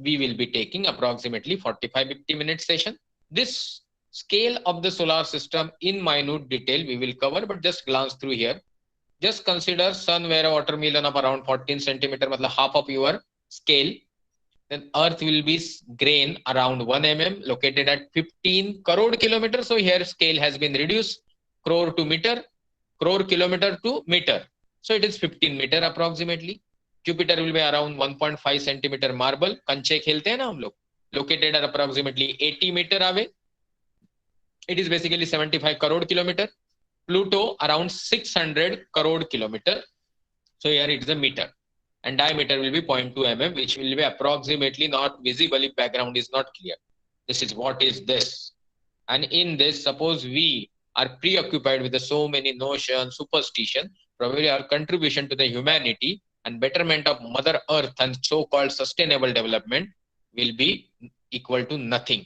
we will be taking approximately 45-50 minute session. This scale of the solar system in minute detail we will cover, but just glance through here. Just consider sun where a watermelon of around 14 centimeter, matlab half of your scale. Then earth will be grain around 1 mm located at 15 crore kilometers. So here scale has been reduced, crore to meter, crore kilometer to meter. So it is 15 meter approximately. Jupiter will be around 1.5 centimeter marble. कंचे खेलते हैं ना हम लोग. Located at approximately 80 meter away. It is basically 75 crore kilometer. Pluto around 600 crore kilometer. So here it is a meter. And diameter will be 0.2 mm, which will be approximately not visible if background is not clear. This is what is this. And in this, suppose we are preoccupied with the so many notions, superstition, probably our contribution to the humanity and betterment of Mother Earth and so-called sustainable development will be equal to nothing.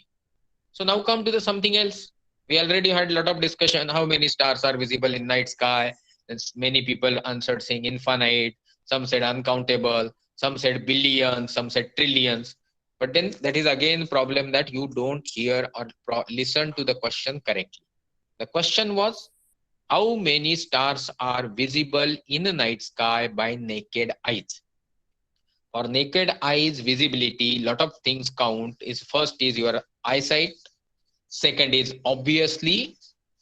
So now come to the something else. We already had a lot of discussion how many stars are visible in night sky. And many people answered saying infinite, some said uncountable, some said billions, some said trillions. But then that is again problem that you don't hear or listen to the question correctly. The question was, how many stars are visible in the night sky by naked eyes? For naked eyes visibility, lot of things count. Is first is your eyesight. Second is obviously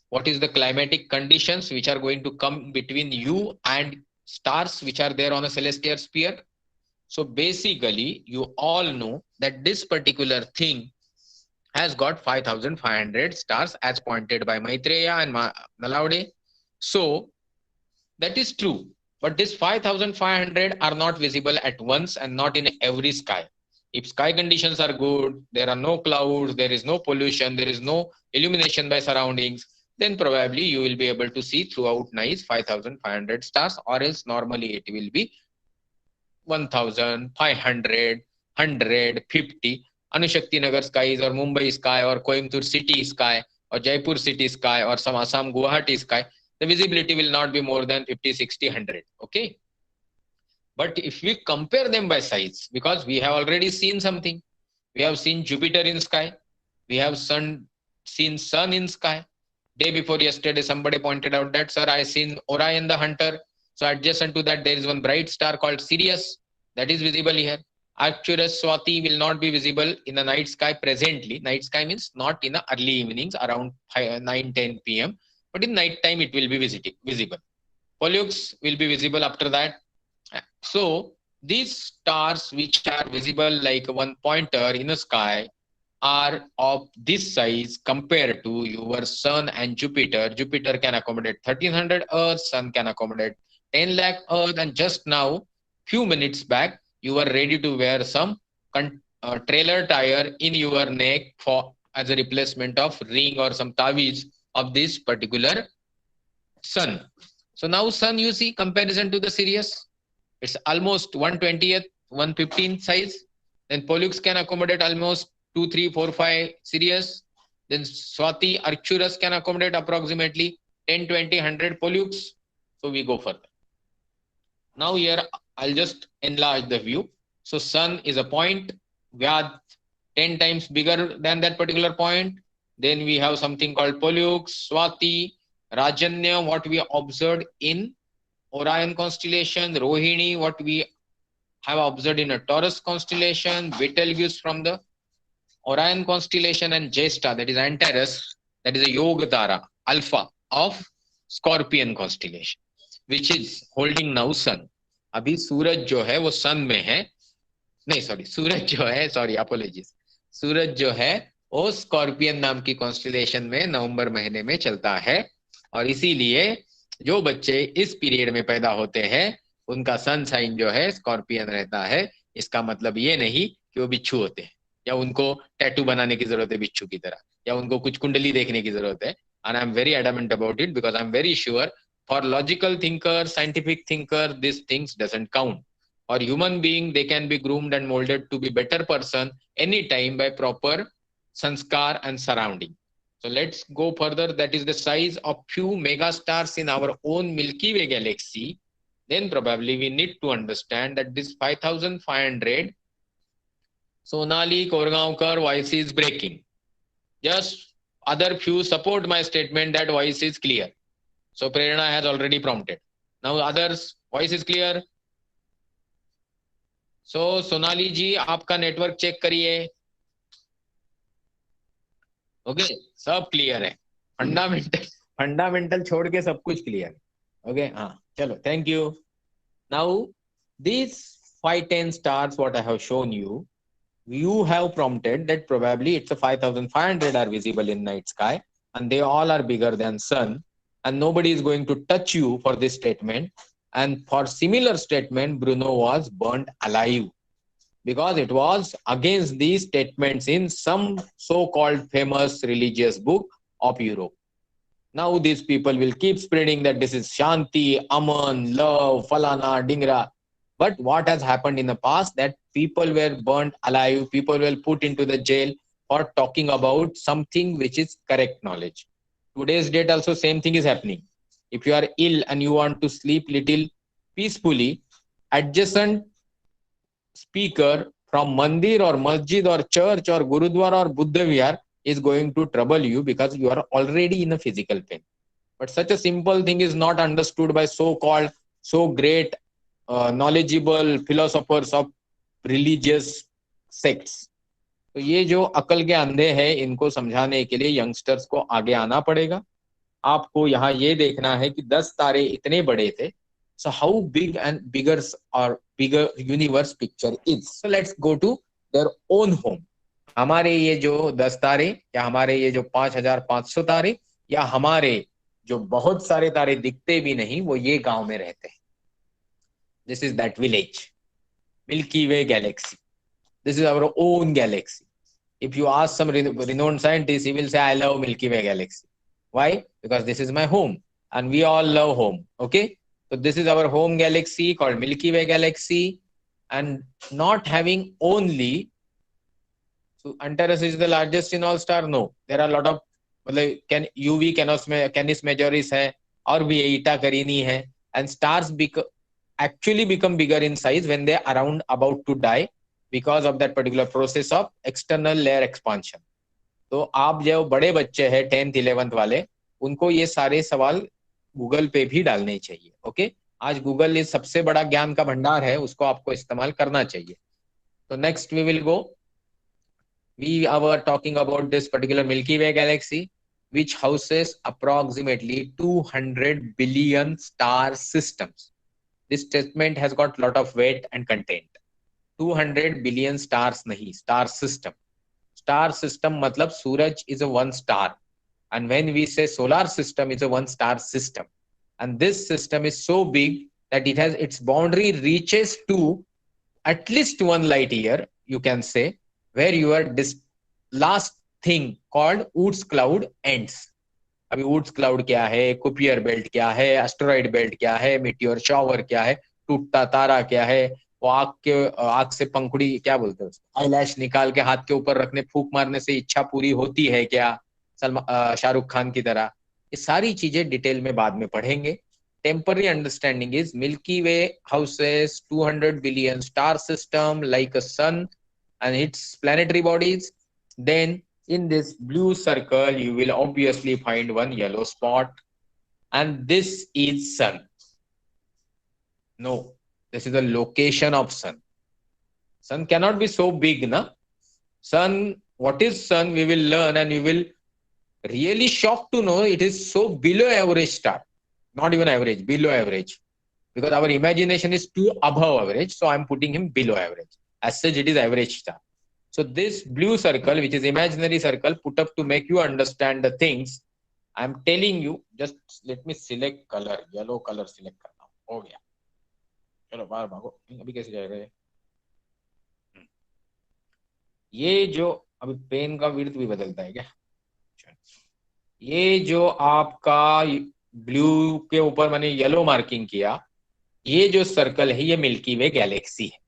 what is the climatic conditions which are going to come between you and stars which are there on a celestial sphere. So basically you all know that this particular thing has got 5,500 stars as pointed by Maitreya and Nalaude. So that is true, but this 5,500 are not visible at once and not in every sky. If sky conditions are good, there are no clouds, there is no pollution, there is no illumination by surroundings, then probably you will be able to see throughout night 5,500 stars, or else normally it will be 1,500, 100, 50. Anushakti Nagar skies or Mumbai sky or Coimbatore city sky or Jaipur city sky or some Assam Guwahati sky, the visibility will not be more than 50, 60, 100. Okay. But if we compare them by size, because we have already seen something, we have seen Jupiter in sky, we have seen sun in sky. Day before yesterday, somebody pointed out that, sir, I seen Orion the Hunter. So adjacent to that, there is one bright star called Sirius that is visible here. Arcturus Swati will not be visible in the night sky presently. Night sky means not in the early evenings around 9-10 p.m. But in night time, it will be visible. Pollux will be visible after that. So these stars which are visible like one pointer in the sky are of this size compared to your sun and Jupiter. Jupiter can accommodate 1300 Earth, sun can accommodate 10 lakh Earth, and just now, few minutes back, you were ready to wear some trailer tire in your neck for as a replacement of ring or some taviz of this particular sun. So now sun, you see comparison to the Sirius, it's almost 120th, 115th size. Then Pollux can accommodate almost 2, 3, 4, 5 Sirius. Then Swati, Arcturus can accommodate approximately 10, 20, 100 Pollux. So we go further. Now here I'll just enlarge the view. So sun is a point. We are 10 times bigger than that particular point. Then we have something called Pollux, Swati, Rajanya, what we observed in Orion constellation, Rohini, what we have observed in a Taurus constellation, Betelgeuse from the Orion constellation, and Jesta, that is Antares, that is a Yoga Tara, Alpha of Scorpion constellation, which is holding now sun. अभी सूरज जो है वो सन में है, नहीं sorry, सूरज जो है, sorry apologies, सूरज जो है वो स्कॉर्पियन नाम की कॉन्स्टिलेशन में नवंबर महीने में चलता है, और इसीलिए जो बच्चे इस पीरियड में पैदा होते हैं उनका सन साइन जो है स्कॉर्पियन रहता है। इसका मतलब ये नहीं कि वो बिच्छू होते हैं या उनको टैटू बनाने की जरूरत है बिच्छू की तरह, या उनको कुछ कुंडली देखने की जरूरत है। And I am very adamant about it because I am very sure for logical thinker, scientific thinker, this things doesn't count. Or human being, they can be groomed and molded to be better person anytime by proper sanskar and surrounding. So let's go further. That is the size of few megastars in our own Milky Way galaxy. Then probably we need to understand that this 5500 Sonali Korgaonkar voice is breaking. Just other few support my statement that voice is clear. So Prerna has already prompted. Now others, voice is clear. सो सोनाली जी आपका network check करिए. Okay सब clear है, fundamental छोड़ के सब कुछ clear है. Okay हाँ चलो thank you. Now these 510 stars what I have shown you, you have prompted that probably it's a 5500 are visible in night sky and they all are bigger than sun, and nobody is going to touch you for this statement. And for similar statement, Bruno was burnt alive because it was against these statements in some so-called famous religious book of Europe. Now these people will keep spreading that this is Shanti, Aman, love, Falana, Dingra. But what has happened in the past, that people were burnt alive, people were put into the jail for talking about something which is correct knowledge. Today's date also same thing is happening. If you are ill and you want to sleep little peacefully, adjacent speaker from mandir or masjid or church or gurudwara or Buddha vihar is going to trouble you because you are already in a physical pain. But such a simple thing is not understood by so-called so great knowledgeable philosophers of religious sects. तो ये जो अकल के अंधे हैं इनको समझाने के लिए यंगस्टर्स को आगे आना पड़ेगा. आपको यहाँ ये देखना है कि 10 तारे इतने बड़े थे. So how big and bigger or bigger universe picture is. So let's go to their own home. हमारे ये जो 10 तारे या हमारे ये जो 5500 तारे या हमारे जो बहुत सारे तारे दिखते भी नहीं वो ये गांव में रहते हैं. This is that village, Milky Way galaxy. This is our own galaxy. If you ask some renowned scientist, he will say, I love Milky Way galaxy. Why? Because this is my home and we all love home. Okay. So this is our home galaxy called Milky Way galaxy, and not having only, so Antares is the largest in all star. No, there are a lot of can UV Canis Majoris hai, और भी Eta Carini hai, and stars actually become bigger in size when they are around about to die because of that particular process of external layer expansion. तो आप जो बड़े बच्चे हैं 10th 11th वाले, उनको ये सारे सवाल गूगल पे भी डालने चाहिए. ओके आज गूगल इस सबसे बड़ा ज्ञान का भंडार है, उसको आपको इस्तेमाल करना चाहिए. तो next we will go, we are talking about this particular Milky Way galaxy. which houses approximately 200 billion star systems. This statement has got lot of weight and content. 200 billion stars nahi, star system. Star system matlab Suraj is a one star, and when we say solar system, it's a one star system, and this system is so big that it has its boundary reaches to at least 1 light year, you can say, where your last thing called Oort's cloud ends. अभी woods cloud क्या है, Kuiper belt क्या है, asteroid belt क्या है, meteor shower क्या है, टूटता तारा क्या है, वो आग से पंखुड़ी क्या बोलते हैं उसको, आईलैश निकाल के हाथ के ऊपर रखने, फूंक मारने से इच्छा पूरी होती है क्या, शाहरुख खान की तरह। ये सारी चीजें डिटेल में बाद में पढ़ेंगे। Temporary understanding is Milky Way houses 200 billion star system like a sun and its planetary bodies. Then in this blue circle, you will obviously find one yellow spot, and this is sun. No, this is the location of sun. Sun cannot be so big, na? Sun, what is sun? We will learn, and you will really shocked to know it is so below average star. Not even average, below average. Because our imagination is too above average, so I'm putting him below average. As such, it is average star. So this blue circle, which is imaginary circle, put up to make you understand the things. I'm telling you, just let me select color, yellow color select करना हो गया। चलो बाहर भागो, अभी कैसे जाएगा ये जो अभी पेन का विड्थ भी बदलता है क्या? ये जो आपका ब्लू के ऊपर मैंने येलो मार्किंग किया, ये जो सर्कल है ये मिल्की वे गैलेक्सी है।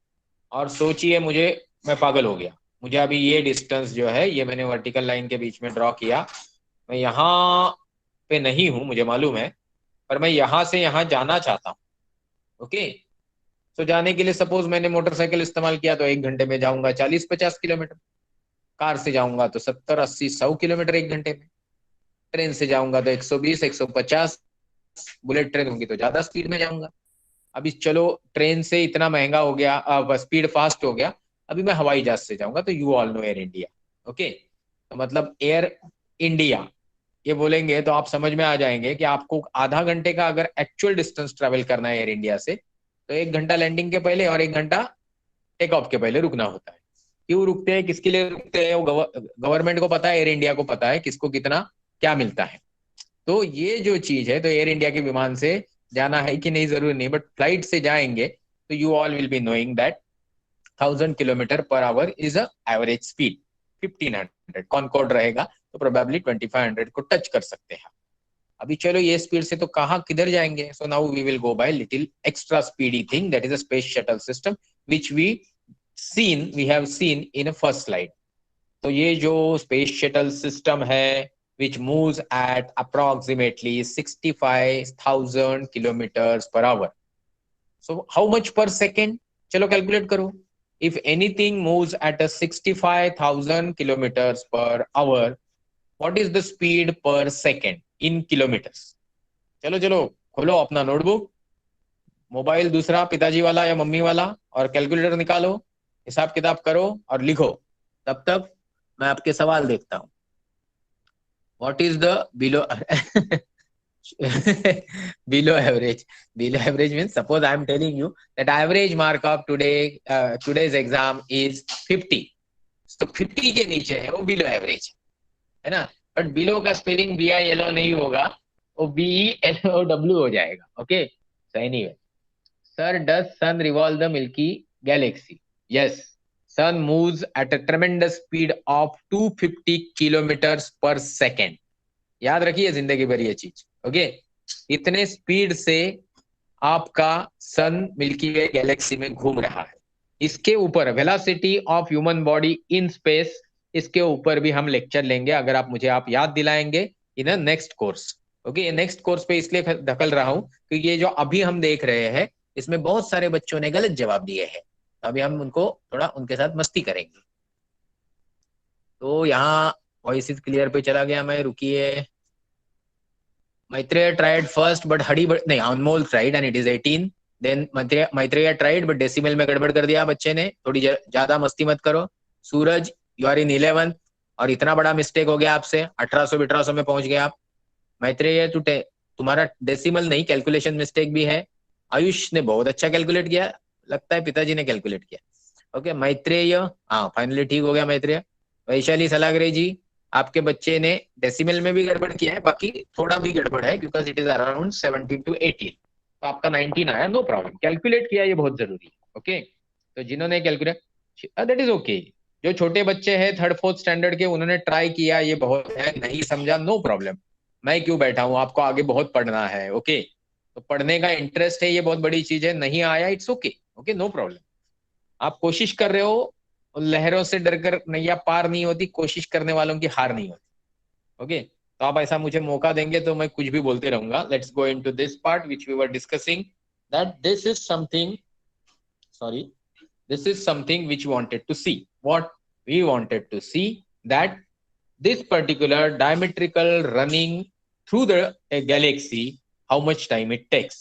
और सोचिए मुझे, मैं पागल हो गया, मुझे अभी ये डिस्टेंस जो है ये मैंने वर्टिकल लाइन के बीच में ड्रॉ किया, मैं यहाँ पे नहीं हूं मुझे मालूम है, पर मैं यहां से यहां जाना चाहता हूँ। ओके, तो जाने के लिए सपोज मैंने मोटरसाइकिल इस्तेमाल किया तो 1 घंटे में जाऊंगा 40-50 किलोमीटर, कार से जाऊंगा तो 70-80-100 किलोमीटर 1 घंटे में, ट्रेन से जाऊंगा तो 120-150, बुलेट ट्रेन होगी तो ज्यादा स्पीड में जाऊंगा। अभी चलो ट्रेन से इतना महंगा हो गया, स्पीड फास्ट हो गया, अभी मैं हवाई जहाज से जाऊंगा तो you all know air India. Okay, तो मतलब एयर इंडिया ये बोलेंगे तो आप समझ में आ जाएंगे कि आपको आधा घंटे का अगर एक्चुअल डिस्टेंस ट्रेवल करना है एयर इंडिया से, तो 1 घंटा लैंडिंग के पहले और 1 घंटा टेक ऑफ के पहले रुकना होता है। क्यों रुकते हैं, किसके लिए रुकते हैं, वो गवर्नमेंट को पता है, एयर इंडिया को पता है किसको कितना क्या मिलता है। तो ये जो चीज है, तो एयर इंडिया के विमान से जाना है कि नहीं जरूरी नहीं, बट फ्लाइट से जाएंगे तो you all will be knowing that 1000 kilometre per hour is a average speed. 1500 Concorde रहेगा तो प्रोबेबली 2500 को टच कर सकते हैं। अभी चलो ये स्पीड से तो कहाँ किधर जाएंगे, so now we will go by little extra speedy thing, that is a space shuttle system which we have seen in a first slide. तो ये जो स्पेस शटल सिस्टम है which moves at approximately 65,000 kilometers per hour. So how much per second? चलो calculate करो। If anything moves at a 65,000 kilometers per hour, what is the speed per second in kilometers? चलो चलो खोलो अपना notebook, mobile दूसरा पिताजी वाला या मम्मी वाला, और कैलकुलेटर निकालो, हिसाब किताब करो और लिखो। तब तक मैं आपके सवाल देखता हूं। What is the below below average? Below average means suppose I am telling you that average mark of today's exam is 50. तो 50 के नीचे है वो below average है ना, बट below का स्पेलिंग BILO नहीं होगा, वो BELOW हो जाएगा। Okay, so anyway, sir, does sun revolve the Milky Galaxy? Yes, sun moves at a tremendous speed of 250 kilometers per second. याद रखिए जिंदगी भर ये चीज। ओके, इतने स्पीड से आपका सन मिल्की वे गैलेक्सी में घूम रहा है। इसके ऊपर velocity of human body in space, इसके ऊपर भी हम लेक्चर लेंगे अगर आप मुझे याद दिलाएंगे in a next course. Okay, next course पे इसलिए धकल रहा हूं क्योंकि ये जो अभी हम देख रहे हैं इसमें बहुत सारे बच्चों ने गलत जवाब दिए हैं, अभी हम उनको थोड़ा उनके साथ मस्ती करेंगे। तो यहाँ वॉइस इज क्लियर पे चला गया मैं, रुकिए। Maitreya tried first but हड़ी नहीं, अनमोल tried and it is 18. Then Maitreya tried but decimal में गड़बड़ कर दिया बच्चे ने, थोड़ी ज्यादा मस्ती मत करो। सूरज, you are in 11th, और इतना बड़ा मिस्टेक हो गया आपसे, 1800 में पहुंच गए आप। मैत्रेय तुम्हारा डेसिमल नहीं, कैलकुलेशन मिस्टेक भी है। आयुष ने बहुत अच्छा कैलकुलेट किया, लगता है पिताजी ने कैलकुलेट किया। ओके मैत्रेय, हाँ फाइनली ठीक हो गया मैत्रेय। वैशाली सलागरे जी, आपके बच्चे ने डेसिमल में भी गड़बड़ किया है, बाकी थोड़ा भी गड़बड़ है because it is around 17 to 18, तो आपका 19 आया, नो प्रॉब्लम, कैलकुलेट किया ये बहुत जरूरी है। ओके, तो जिन्होंने कैलकुलेट, दैट इज ओके। जो छोटे बच्चे हैं थर्ड फोर्थ स्टैंडर्ड के, उन्होंने ट्राई किया, ये बहुत है, नहीं समझा, नो प्रॉब्लम, मैं क्यों बैठा हूं, आपको आगे बहुत पढ़ना है। ओके, तो पढ़ने का इंटरेस्ट है, ये बहुत बड़ी चीज है, नहीं आया it's okay, okay no problem. आप कोशिश कर रहे हो, लहरों से डरकर नैया पार नहीं होती, कोशिश करने वालों की हार नहीं होती। ओके, तो आप ऐसा मुझे मौका देंगे तो मैं कुछ भी बोलते रहूंगा। Let's go into this part which we were discussing, that this is something, sorry, this is something which we wanted to see. What we wanted to see, that this particular diametrical running through the a galaxy, how much time it takes.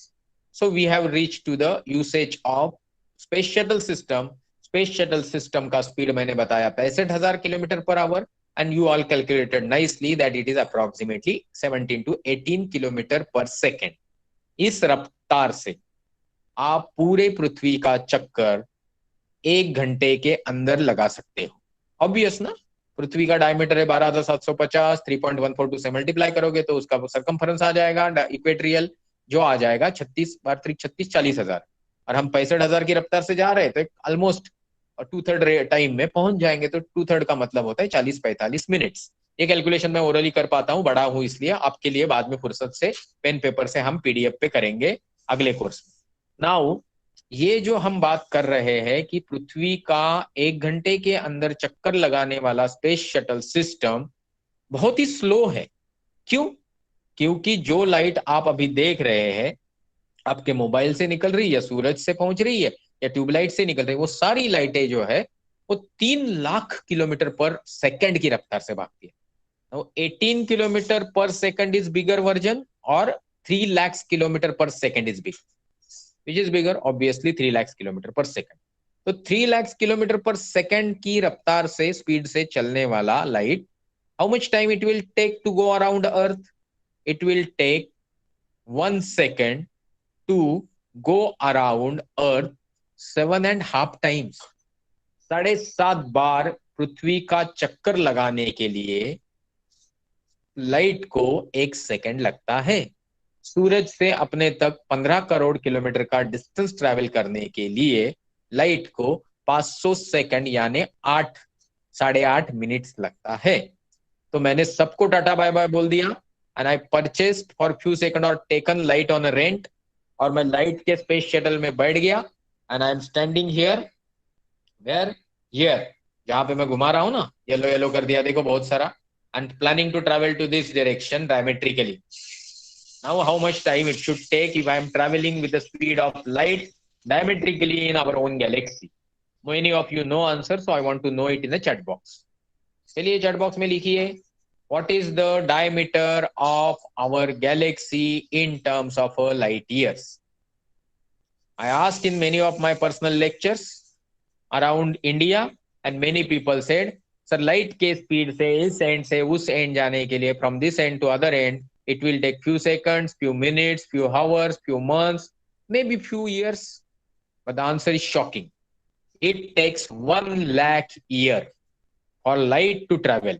So we have reached to the usage of space shuttle system. Space shuttle system का speed मैंने बताया 65,000 kilometre per our, and you all calculated nicely that it is approximately 17 to 18 kilometre पर second. इस रफ्तार से आप पूरे पृथ्वी का चक्कर 1 घंटे के अंदर लगा सकते हो। ऑब्वियस ना, पृथ्वी का डायमीटर है 12,750, 3.142 से मल्टीप्लाई करोगे तो उसका सरकमफरेंस आ जाएगा इक्वेट्रियल, जो आ जाएगा 36 बार 3 36, 40,000। और हम 65,000 की रफ्तार से जा रहे हैं, तो ऑलमोस्ट 2/3 टाइम में पहुंच जाएंगे। तो 2/3 का मतलब होता है 40-45 मिनट्स। ये कैलकुलेशन मैं ओरली कर पाता हूँ, बड़ा हूं इसलिए, आपके लिए बाद में फुर्सत से पेन पेपर से हम पीडीएफ पे करेंगे अगले कोर्स में। नाउ ये जो हम बात कर रहे हैं कि पृथ्वी का 1 घंटे के अंदर चक्कर लगाने वाला स्पेस शटल सिस्टम बहुत ही स्लो है। क्यों? क्योंकि जो लाइट आप अभी देख रहे हैं, आपके मोबाइल से निकल रही है, सूरज से पहुंच रही है, या ट्यूबलाइट से निकल रही है, वो सारी लाइटें जो है वो 3 लाख किलोमीटर पर सेकंड की रफ्तार से भागती है। तो 18 किलोमीटर पर सेकंड इज बिगर वर्जन, और 3 लाख किलोमीटर पर second is big, which is bigger obviously 3 lakh kilometre पर सेकंड। तो 3 लाख किलोमीटर पर सेकंड की रफ्तार से, स्पीड से चलने वाला light, how much time it will take to go around earth? It will take 1 second to go around earth 7.5 times, 7.5 बार पृथ्वी का चक्कर लगाने के लिए लाइट को 1 सेकंड लगता है। सूरज से अपने तक 15 करोड़ किलोमीटर का डिस्टेंस ट्रैवल करने के लिए लाइट को 500 सेकंड यानी 8 साढ़े 8 मिनट्स लगता है। तो मैंने सबको टाटा बाय बाय बोल दिया, and I purchased for few second और taken light on a rent, और मैं लाइट के स्पेस शटल में बैठ गया, and I am standing here, where, here, जहां पे मैं घुमा रहा हूं ना, येलो येलो कर दिया देखो बहुत सारा, and planning to travel to this direction diametrically. Now, how much time it should take if I am traveling with the speed of light diametrically in our own galaxy? Many of you know answer, so I want to know it in the chat box. चलिए chat box में लिखिए, what is the diameter of our galaxy in terms of light years? I asked in many of my personal lectures around India, and many people said, sir, light के speed से इस end से उस end जाने के लिए, from this end to other end, it will take few seconds, few minutes, few hours, few months, maybe few years. But the answer is shocking. It takes 1 lakh year for light to travel.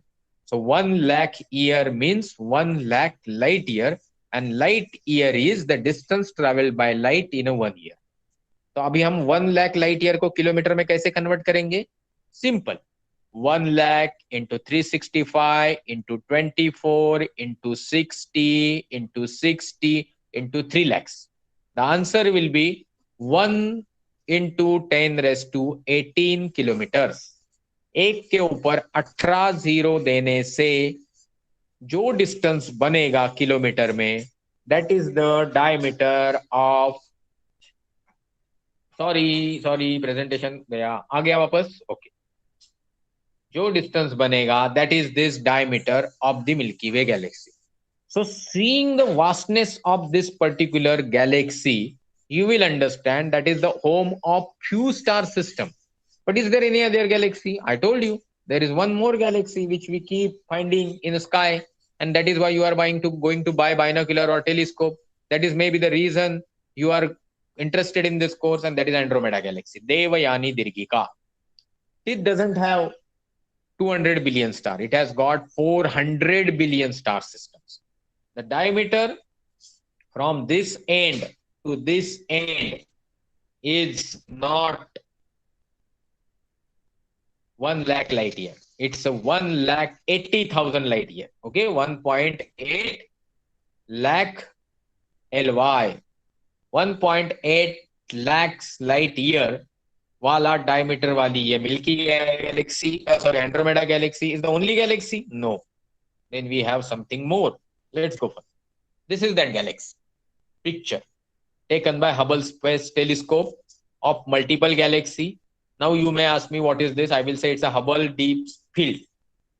So 1 lakh year means 1 lakh light year, and light year is the distance traveled by light in a 1 year. तो अभी हम 1 lakh light year को kilometre में कैसे convert करेंगे? Simple, 1 lakh into 365 into 24 into 60 into 60 into 3 lakhs. The answer will be 1 into 10⁻18 kilometre. एक के ऊपर 18 जीरो देने से जो डिस्टेंस बनेगा किलोमीटर में, that is the diameter of, sorry presentation गया, आ गया वापस, ओके। जो डिस्टेंस बनेगा that is this diameter of the milky Way Galaxy. So seeing the vastness of this particular Galaxy, you will understand that is the home of few star system. But is there any other galaxy? I told you There is one more galaxy which we keep finding in the sky, and that is why you are going to buy binocular or telescope. That is maybe the reason you are interested in this course, and that is Andromeda galaxy, Devayani Dirghika. It doesn't have 200 billion star. It has got 400 billion star systems. The diameter from this end to this end is not 1 lakh light year. It's a 1,80,000 light year. Okay, 1.8 lakh LY. 1.8 lakhs light year wala diameter wali ye Milky galaxy, sorry, Andromeda galaxy is the only galaxy? No. Then we have something more. Let's go first. This is that galaxy. Picture taken by Hubble Space Telescope of multiple galaxy. Now you may ask me what is this? I will say it's a Hubble Deep Field.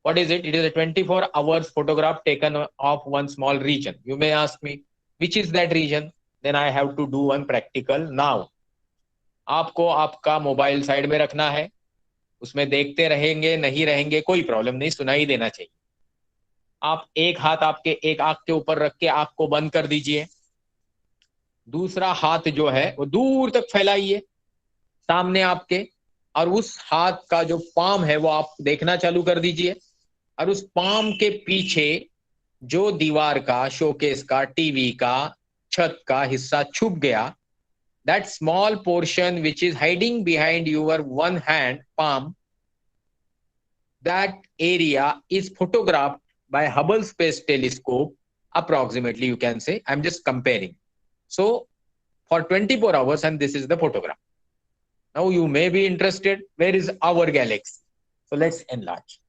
What is it? It is a 24 hours photograph taken of one small region. You may ask me, which is that region? Then I have to do one practical now. आपको आपका mobile side में रखना है, उसमें देखते रहेंगे नहीं रहेंगे कोई प्रॉब्लम नहीं, सुनाई देना चाहिए. आप एक हाथ आपके एक आंख के ऊपर रख के आंख को बंद कर दीजिए, दूसरा हाथ जो है वो दूर तक फैलाइए सामने आपके, और उस हाथ का जो पाम है वो आप देखना चालू कर दीजिए, और उस पाम के पीछे जो दीवार का, शोकेस का, टीवी का, छत का हिस्सा छुप गया, that small portion which is hiding behind your one hand palm, that area is photographed by Hubble Space Telescope approximately, you can say. I'm just comparing. So for 24 hours, and this is the photograph. Now you may be interested, where is our galaxy? So let's enlarge.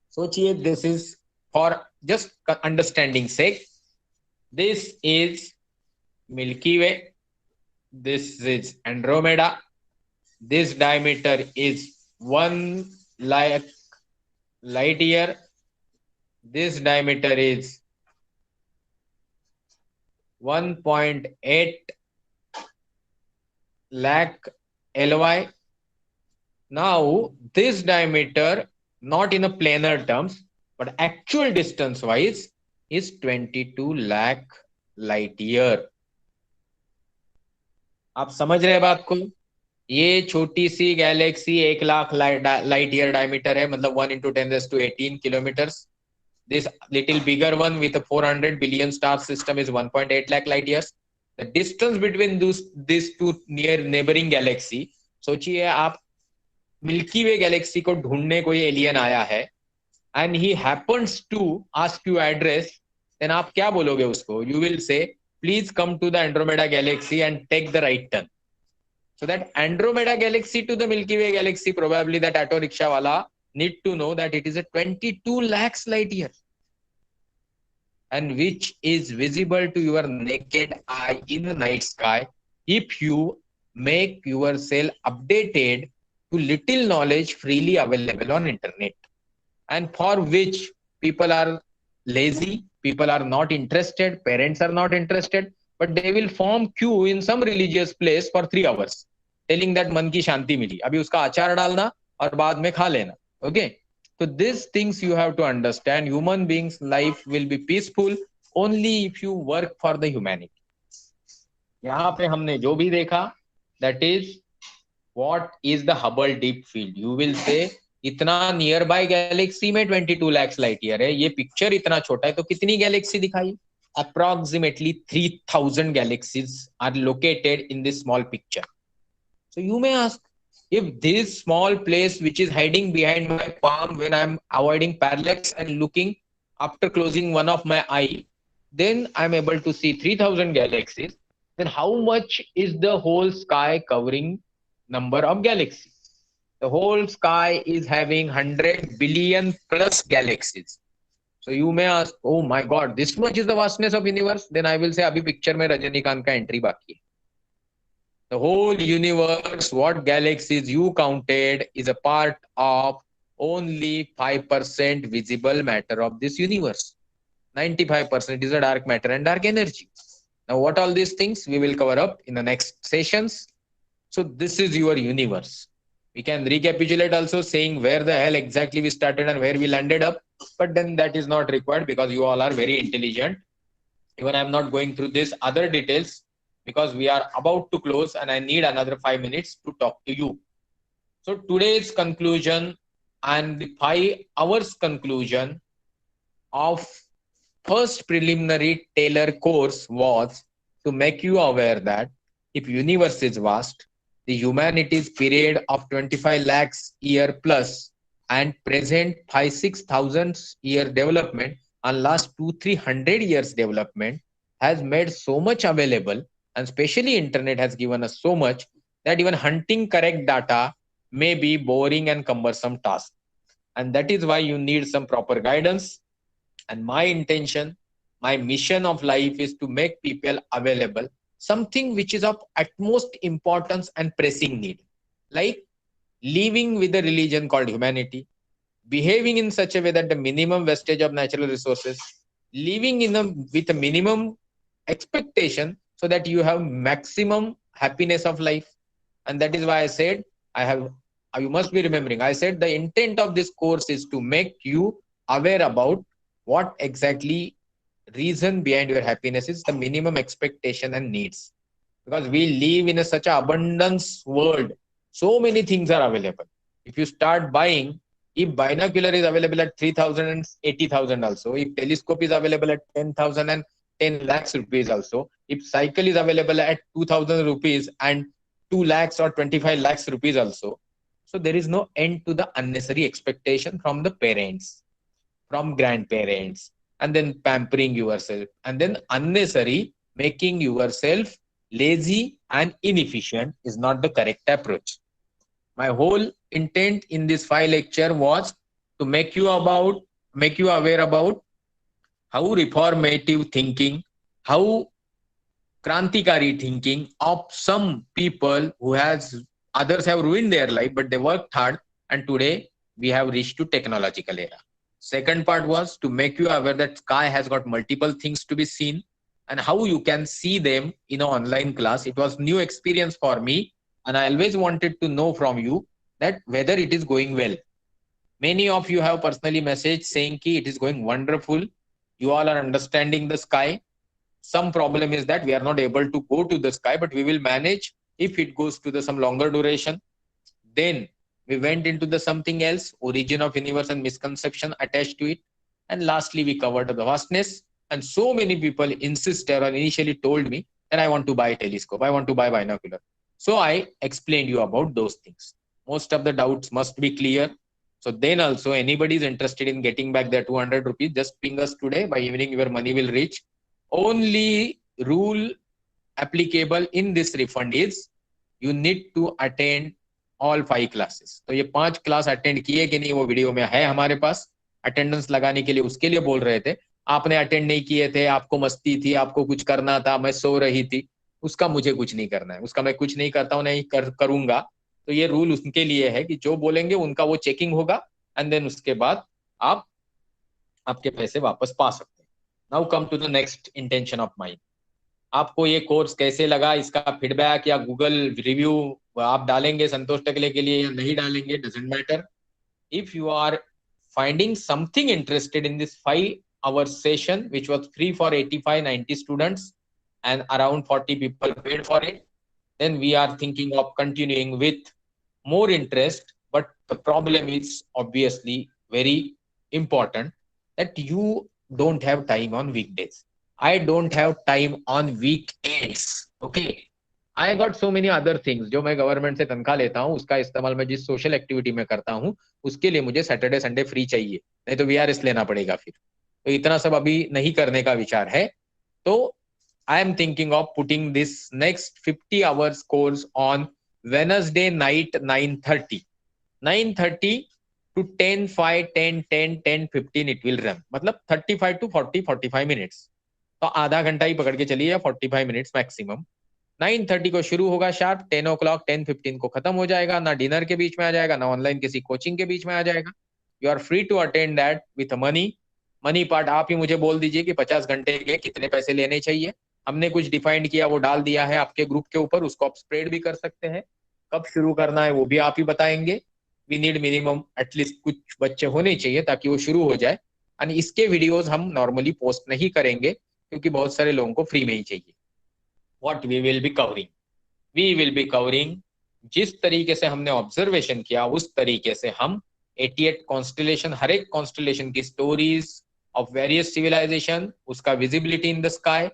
So this is for just understanding sake. This is Milky Way. This is Andromeda. This diameter is 1 lakh light year. This diameter is 1.8 lakh LY. Now this diameter, not in a planar terms, but actual distance wise, is 22 lakh light year. आप समझ रहे हैं बात को? ये छोटी सी galaxy 1 lakh light year diameter है, मतलब 1 into 10⁻18 kilometers. This little bigger one with a 400 billion star system is 1.8 lakh light years. The distance between these two near neighboring galaxy, सोचिए आप मिल्की वे गैलेक्सी को ढूंढने कोई एलियन आया है, and he happens to ask you address, then आप क्या बोलोगे उसको? You will say, please come to the Andromeda galaxy and take the right turn. So that Andromeda galaxy to the Milky Way galaxy, probably that auto rickshaw wala need to know that it is a 22 lakhs light year, and which is visible to your naked eye in the night sky if you make yourself updated to little knowledge freely available on internet, and for which people are lazy, people are not interested, parents are not interested, but they will form queue in some religious place for 3 hours telling that मन की शांति मिली, अभी उसका अचार डालना और बाद में खा लेना. Okay, so these things you have to understand. Human beings life will be peaceful only if you work for the humanity. यहाँ पे हमने जो भी देखा, that is what is the Hubble deep field. You will say इतना near by Galaxy में 22 lakh light year है, ये पिक्चर इतना छोटा है तो कितनी गैलेक्सी दिखाई? Approximately 3000 galaxies are located in this small picture. So you may ask, if this small place which is hiding behind my palm when I'm avoiding parallax and looking after closing one of my eye, then I'm able to see 3000 galaxies, then how much is the whole sky covering number of galaxies? The whole sky is having 100 billion plus galaxies. So you may ask, oh my God, this much is the vastness of universe? Then I will say, abhi picture mein Rajanikanth ka entry baki hai. The whole universe, what galaxies you counted, is a part of only 5% visible matter of this universe. 95% is a dark matter and dark energy. Now, what all these things we will cover up in the next sessions. So this is your universe. We can recapitulate also, saying where the hell exactly we started and where we landed up, but then that is not required because you all are very intelligent. Even I'm not going through this other details because we are about to close and I need another 5 minutes to talk to you. So today's conclusion and the 5 hours conclusion of first preliminary Taylor course was to make you aware that if universe is vast, the humanities period of 25 lakhs year plus and present 5-6,000 year development and last 200-300 years development has made so much available, and especially internet has given us so much that even hunting correct data may be boring and cumbersome task. And that is why you need some proper guidance. And my intention, my mission of life is to make people available something which is of utmost importance and pressing need, like living with a religion called humanity, behaving in such a way that the minimum wastage of natural resources, living in a with a minimum expectation so that you have maximum happiness of life. And that is why I said, I have, you must be remembering, I said the intent of this course is to make you aware about what exactly reason behind your happiness is, the minimum expectation and needs. Because we live in such an abundance world, so many things are available. If you start buying, if binocular is available at 3,000 and 80,000 also, if telescope is available at 10,000 and 10 lakhs rupees also, if cycle is available at 2,000 rupees and 2 lakhs or 25 lakhs rupees also, so there is no end to the unnecessary expectation from the parents, from grandparents, and then pampering yourself, and then unnecessary making yourself lazy and inefficient is not the correct approach. My whole intent in this 5 lecture was to make you aware about how reformative thinking, how krantikari thinking of some people who has others have ruined their life, but they worked hard, and today we have reached to technological era. Second part was to make you aware that sky has got multiple things to be seen and how you can see them in an online class. It was new experience for me, and I always wanted to know from you that whether it is going well. Many of you have personally messaged saying ki it is going wonderful. You all are understanding the sky. Some problem is that we are not able to go to the sky, but we will manage if it goes to the some longer duration. Then we went into the something else, origin of universe and misconception attached to it. And lastly, we covered the vastness. And so many people insisted or initially told me that I want to buy a telescope, I want to buy binocular. So I explained you about those things. Most of the doubts must be clear. So then also anybody is interested in getting back their 200 rupees, just ping us today. By evening, your money will reach. Only rule applicable in this refund is you need to attend all 5 classes. तो ये 5 class attend किए कि नहीं वो video में है हमारे पास, attendance लगाने के लिए उसके लिए बोल रहे थे. आपने अटेंड नहीं किए थे, आपको मस्ती थी, आपको कुछ करना था, मैं सो रही थी, उसका मुझे कुछ नहीं करना है, उसका मैं कुछ नहीं करता हूं, नहीं करूंगा. तो ये रूल उनके लिए है कि जो बोलेंगे उनका वो चेकिंग होगा एंड देन उसके बाद आप आपके पैसे वापस पा सकते हैं. Now come to the next intention of mind. आपको ये कोर्स कैसे लगा, इसका फीडबैक या गूगल रिव्यू आप डालेंगे संतोष टकले के लिए या नहीं डालेंगे, doesn't matter. If you are finding something interested in this 5-hour session, which was free for 85-90 students and around 40 people paid for it, then we are thinking of continuing with more interest. But the problem is obviously very important that you don't have time on weekdays. I don't have time on weekends. Okay. I got so many other things. जो मैं government से तनख्वाह लेता हूँ उसका इस्तेमाल मैं जिस सोशल एक्टिविटी में करता हूँ उसके लिए मुझे सैटरडे संडे फ्री चाहिए, नहीं तो वीआरएस लेना पड़ेगा फिर. तो इतना सब अभी नहीं करने का विचार है. तो I am thinking of putting this next 50 hours course on Wednesday night 9:30 to 10:05, 10:10, 10:15 it will run. मतलब 35 to 45 minutes. तो आधा घंटा ही पकड़ के चलिए या 45 minutes मैक्सिमम. 9:30 को शुरू होगा शार्प, 10 o'clock 10:15 को खत्म हो जाएगा. ना डिनर के बीच में आ जाएगा, ना ऑनलाइन किसी कोचिंग के बीच में आ जाएगा. You are free to attend that with money. Money part आप ही मुझे बोल दीजिए कि 50 घंटे के कितने पैसे लेने चाहिए. हमने कुछ डिफाइंड किया, वो डाल दिया है आपके ग्रुप के ऊपर, उसको आप स्प्रेड भी कर सकते हैं. कब शुरू करना है वो भी आप ही बताएंगे। वी नीड मिनिमम एटलीस्ट कुछ बच्चे होने चाहिए ताकि वो शुरू हो जाए। और इसके वीडियोस हम नॉर्मली पोस्ट नहीं करेंगे क्योंकि बहुत सारे लोगों को फ्री में ही चाहिए। What we will be covering, we will be covering, जिस तरीके से हमने ऑब्जर्वेशन किया उस तरीके से हम 88 कॉन्स्टलेशन, हर एक कॉन्स्टलेशन की स्टोरीज ऑफ वेरियस सिविलाइजेशन, उसका visibility in the sky,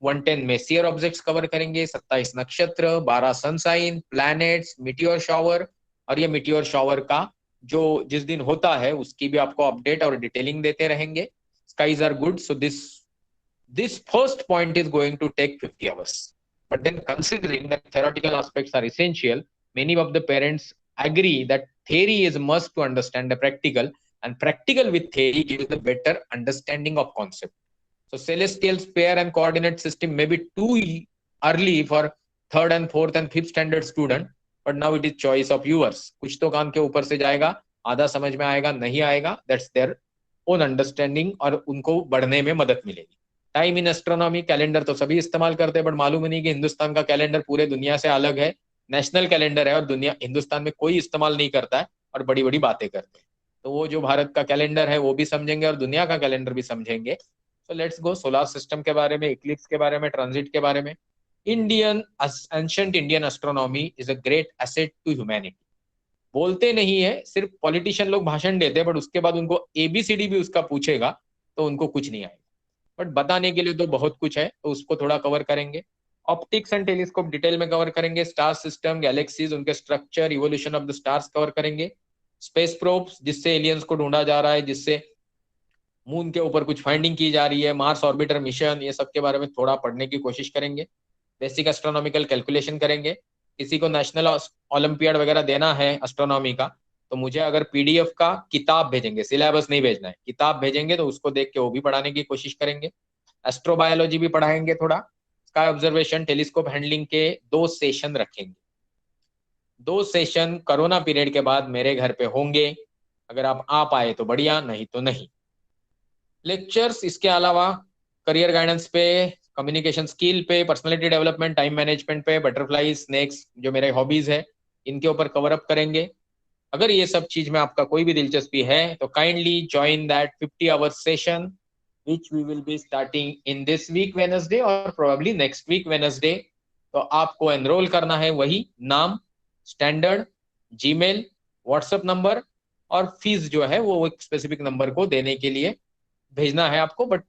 110 messier objects cover करेंगे, 27 नक्षत्र, 12 सनसाइन, प्लैनेट्स, मीटियोर शावर। और ये मीटियोर शावर का जो जिस दिन होता है उसकी भी आपको अपडेट और डिटेलिंग देते रहेंगे। skies are good, so this first point is going to take 50 hours. But then considering that theoretical aspects are essential, many of the parents agree that theory is must to understand the practical, and practical with theory gives the better understanding of concept. So celestial pair and coordinate system may be too early for third and fourth and fifth standard student, but now it is choice of yours. कुछ तो कान के ऊपर से जाएगा, आधा समझ में आएगा, नहीं आएगा, that's their own understanding, और उनको बढ़ने में मदद मिलेगी। टाइम इन एस्ट्रोनॉमी, कैलेंडर तो सभी इस्तेमाल करते हैं, बट मालूम नहीं कि हिंदुस्तान का कैलेंडर पूरे दुनिया से अलग है, नेशनल कैलेंडर है और दुनिया हिंदुस्तान में कोई इस्तेमाल नहीं करता है और बड़ी बड़ी बातें करते हैं। तो वो जो भारत का कैलेंडर है वो भी समझेंगे और दुनिया का कैलेंडर भी समझेंगे। So let's go solar system के बारे में, इक्लिप्स के बारे में, ट्रांजिट के बारे में। Indian ancient Indian astronomy is a great asset to humanity. बोलते नहीं है, सिर्फ पॉलिटिशियन लोग भाषण देते हैं, बट उसके बाद उनको एबीसीडी भी उसका पूछेगा तो उनको कुछ नहीं आएगा। बट बताने के लिए तो बहुत कुछ है, तो उसको थोड़ा कवर करेंगे। ऑप्टिक्स एंड टेलीस्कोप डिटेल में कवर करेंगे। स्टार सिस्टम, गैलेक्सीज, उनके structure, evolution of the stars cover करेंगे। स्पेस प्रोब्स, जिससे एलियंस को ढूंढा जा रहा है, जिससे मून के ऊपर कुछ फाइंडिंग की जा रही है, मार्स ऑर्बिटर मिशन, ये सब के बारे में थोड़ा पढ़ने की कोशिश करेंगे। बेसिक एस्ट्रोनॉमिकल कैलकुलेशन करेंगे। किसी को नेशनल ओलंपियाड वगैरह देना है एस्ट्रोनॉमी का, तो मुझे अगर पीडीएफ का किताब भेजेंगे, सिलेबस नहीं भेजना है, किताब भेजेंगे तो उसको देख के वो भी पढ़ाने की कोशिश करेंगे। एस्ट्रोबायोलॉजी भी पढ़ाएंगे थोड़ा। स्काई ऑब्जर्वेशन, टेलीस्कोप हैंडलिंग के 2 सेशन रखेंगे। 2 सेशन कोरोना पीरियड के बाद मेरे घर पे होंगे। अगर आप आ पाए तो बढ़िया, नहीं तो नहीं। लेक्चर्स इसके अलावा करियर गाइडेंस पे, कम्युनिकेशन स्किल पे, पर्सनालिटी डेवलपमेंट, टाइम मैनेजमेंट पे, बटरफ्लाई, स्नेक्स जो मेरे हॉबीज है इनके ऊपर कवर अप करेंगे। अगर ये सब चीज में आपका कोई भी दिलचस्पी है तो kindly join that 50 hours session which we will be starting in this week Wednesday or probably next week Wednesday। तो आपको एनरोल करना है, वही नाम, स्टैंडर्ड, जीमेल, व्हाट्सएप नंबर, और फीस जो है वो एक स्पेसिफिक नंबर को देने के लिए भेजना है आपको। बट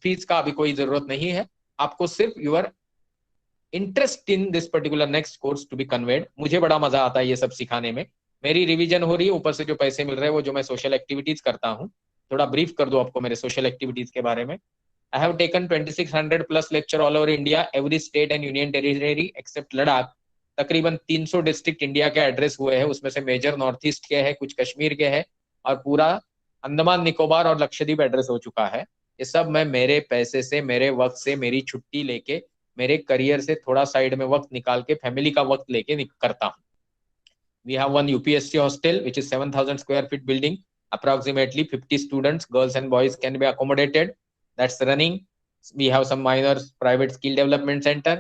फीस का अभी कोई जरूरत नहीं है, आपको सिर्फ your interest in this particular next course to be conveyed. मुझे बड़ा मजा आता है ये सब सिखाने में, मेरी रिवीजन हो रही है, ऊपर से जो पैसे मिल रहे हैं वो जो मैं सोशल एक्टिविटीज करता हूँ। थोड़ा ब्रीफ कर दो आपको मेरे सोशल एक्टिविटीज के बारे में। I have taken 2600 plus lecture all over India, every state and union territory except Ladakh. तकरीबन 300 डिस्ट्रिक्ट इंडिया के एड्रेस हुए हैं, उसमें से मेजर नॉर्थ ईस्ट के हैं, कुछ कश्मीर के हैं, और पूरा अंडमान निकोबार और लक्षद्वीप एड्रेस हो चुका है। ये सब मैं मेरे पैसे से, मेरे वक्त से, मेरी छुट्टी लेके, मेरे करियर से थोड़ा साइड में वक्त निकाल के, फैमिली का वक्त लेके करता हूँ। We have one UPSC hostel, which is 7,000 square feet building. Approximately 50 students, girls and boys, can be accommodated. That's running. We have some minor private skill development center.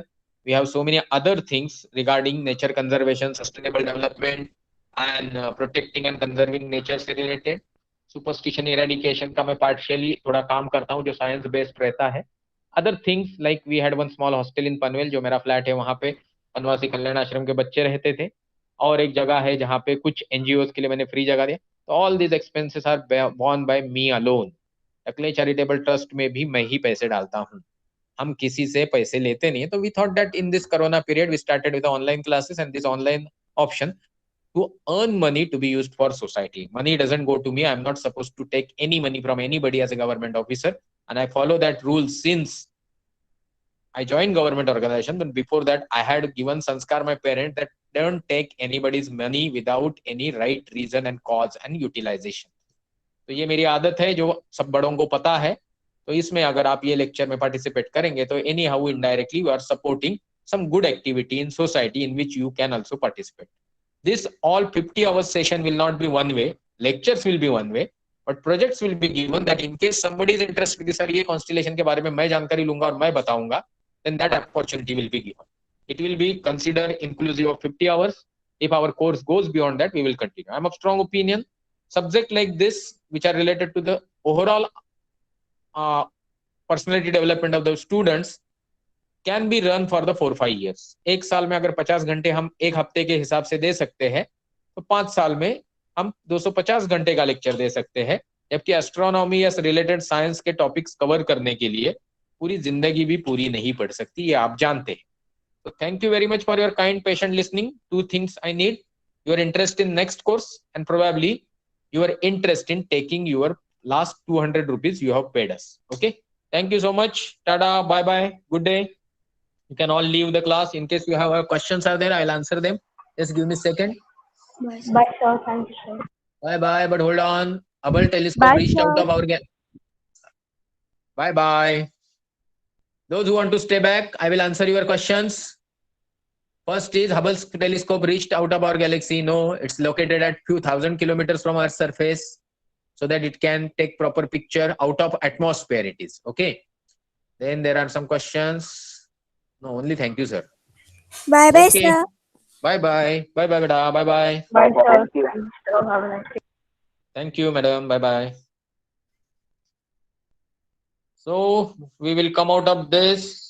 We have so many other things regarding nature conservation, sustainable development, and protecting and conserving nature से related. Superstition eradication का मैं partially थोड़ा काम करता हूँ जो science based रहता है। Other things like we had one small hostel in Panvel, जो मेरा फ्लैट है, वहाँ पे वनवासी कल्याण आश्रम के बच्चे रहते थे, और एक जगह है जहाँ पे कुछ एनजीओ के लिए मैंने फ्री जगह दिया। तो all these expenses are borne by me alone. Takle charitable trust में भी मैं ही पैसे डालता हूँ, हम किसी से पैसे लेते नहीं है। तो we thought that in this corona period we started with online classes and this online option to earn money to be used for society. Money doesn't go to me. I'm not supposed to take any money from anybody as a government officer, and I follow that rule since I joined government organization. But before that, I had given sanskar my parent that don't take anybody's money without any right reason and cause and utilization. तो ये मेरी आदत है जो सब बड़ों को पता है। तो इसमें अगर आप ये लेक्चर में पार्टिसिपेट करेंगे तो anyhow indirectly you are supporting some good activity in society in which you can also participate. This all 50 hours session will not be one way, lectures will be one way, but projects will be given that in case somebody is interested, sir ये constellation के बारे में मैं जानकारी लूंगा और मैं बताऊंगा, then that opportunity will be given. It will be considered inclusive of 50 hours. If our course goes beyond that, we will continue. I'm of strong opinion subject like this, which are related to the overall personality development of the students, can be run for the 4-5 years. एक साल में अगर 50 घंटे हम एक हफ्ते के हिसाब से दे सकते हैं, तो 5 साल में हम 250 घंटे का लेक्चर दे सकते हैं, जबकि एस्ट्रोनॉमी या रिलेटेड साइंस के टॉपिक्स कवर करने के लिए पूरी जिंदगी भी पूरी नहीं पड़ सकती, ये आप जानते हैं. So thank you very much for your kind patient listening. 2 things I need: your interest in next course, and probably your interest in taking your last 200 rupees you have paid us. Okay, thank you so much. Tada, bye bye, good day. You can all leave the class. In case you have questions are there, I'll answer them. Just give me a second. Bye, sir. Thank you, sir. Bye bye. But hold on. Hubble telescope Bye, reached out sir. of our bye bye. Those who want to stay back, I will answer your questions. First is, Hubble's telescope reached out of our galaxy. No, it's located at few thousand kilometers from Earth's surface, so that it can take proper picture out of atmosphere. It is okay. Then there are some questions. No, only thank you, sir. Bye bye, Okay. sir. Bye bye. Bye bye, beta. Bye bye. Bye, sir. Thank you. Have a nice day. Thank you, madam. Bye bye. So we will come out of this.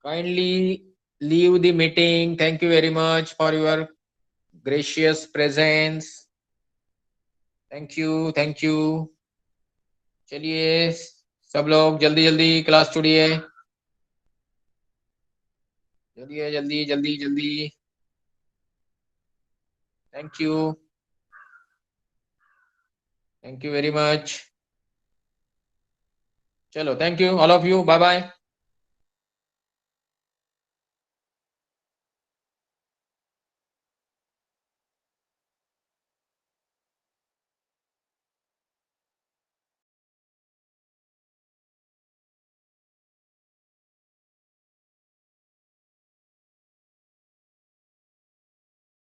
Kindly leave the meeting. Thank you very much for your gracious presence. Thank you. Thank you. चलिए सब लोग जल्दी जल्दी class छोड़िए. जल्दी जल्दी जल्दी जल्दी. Thank you. Thank you very much. चलो, thank you all of you. Bye bye.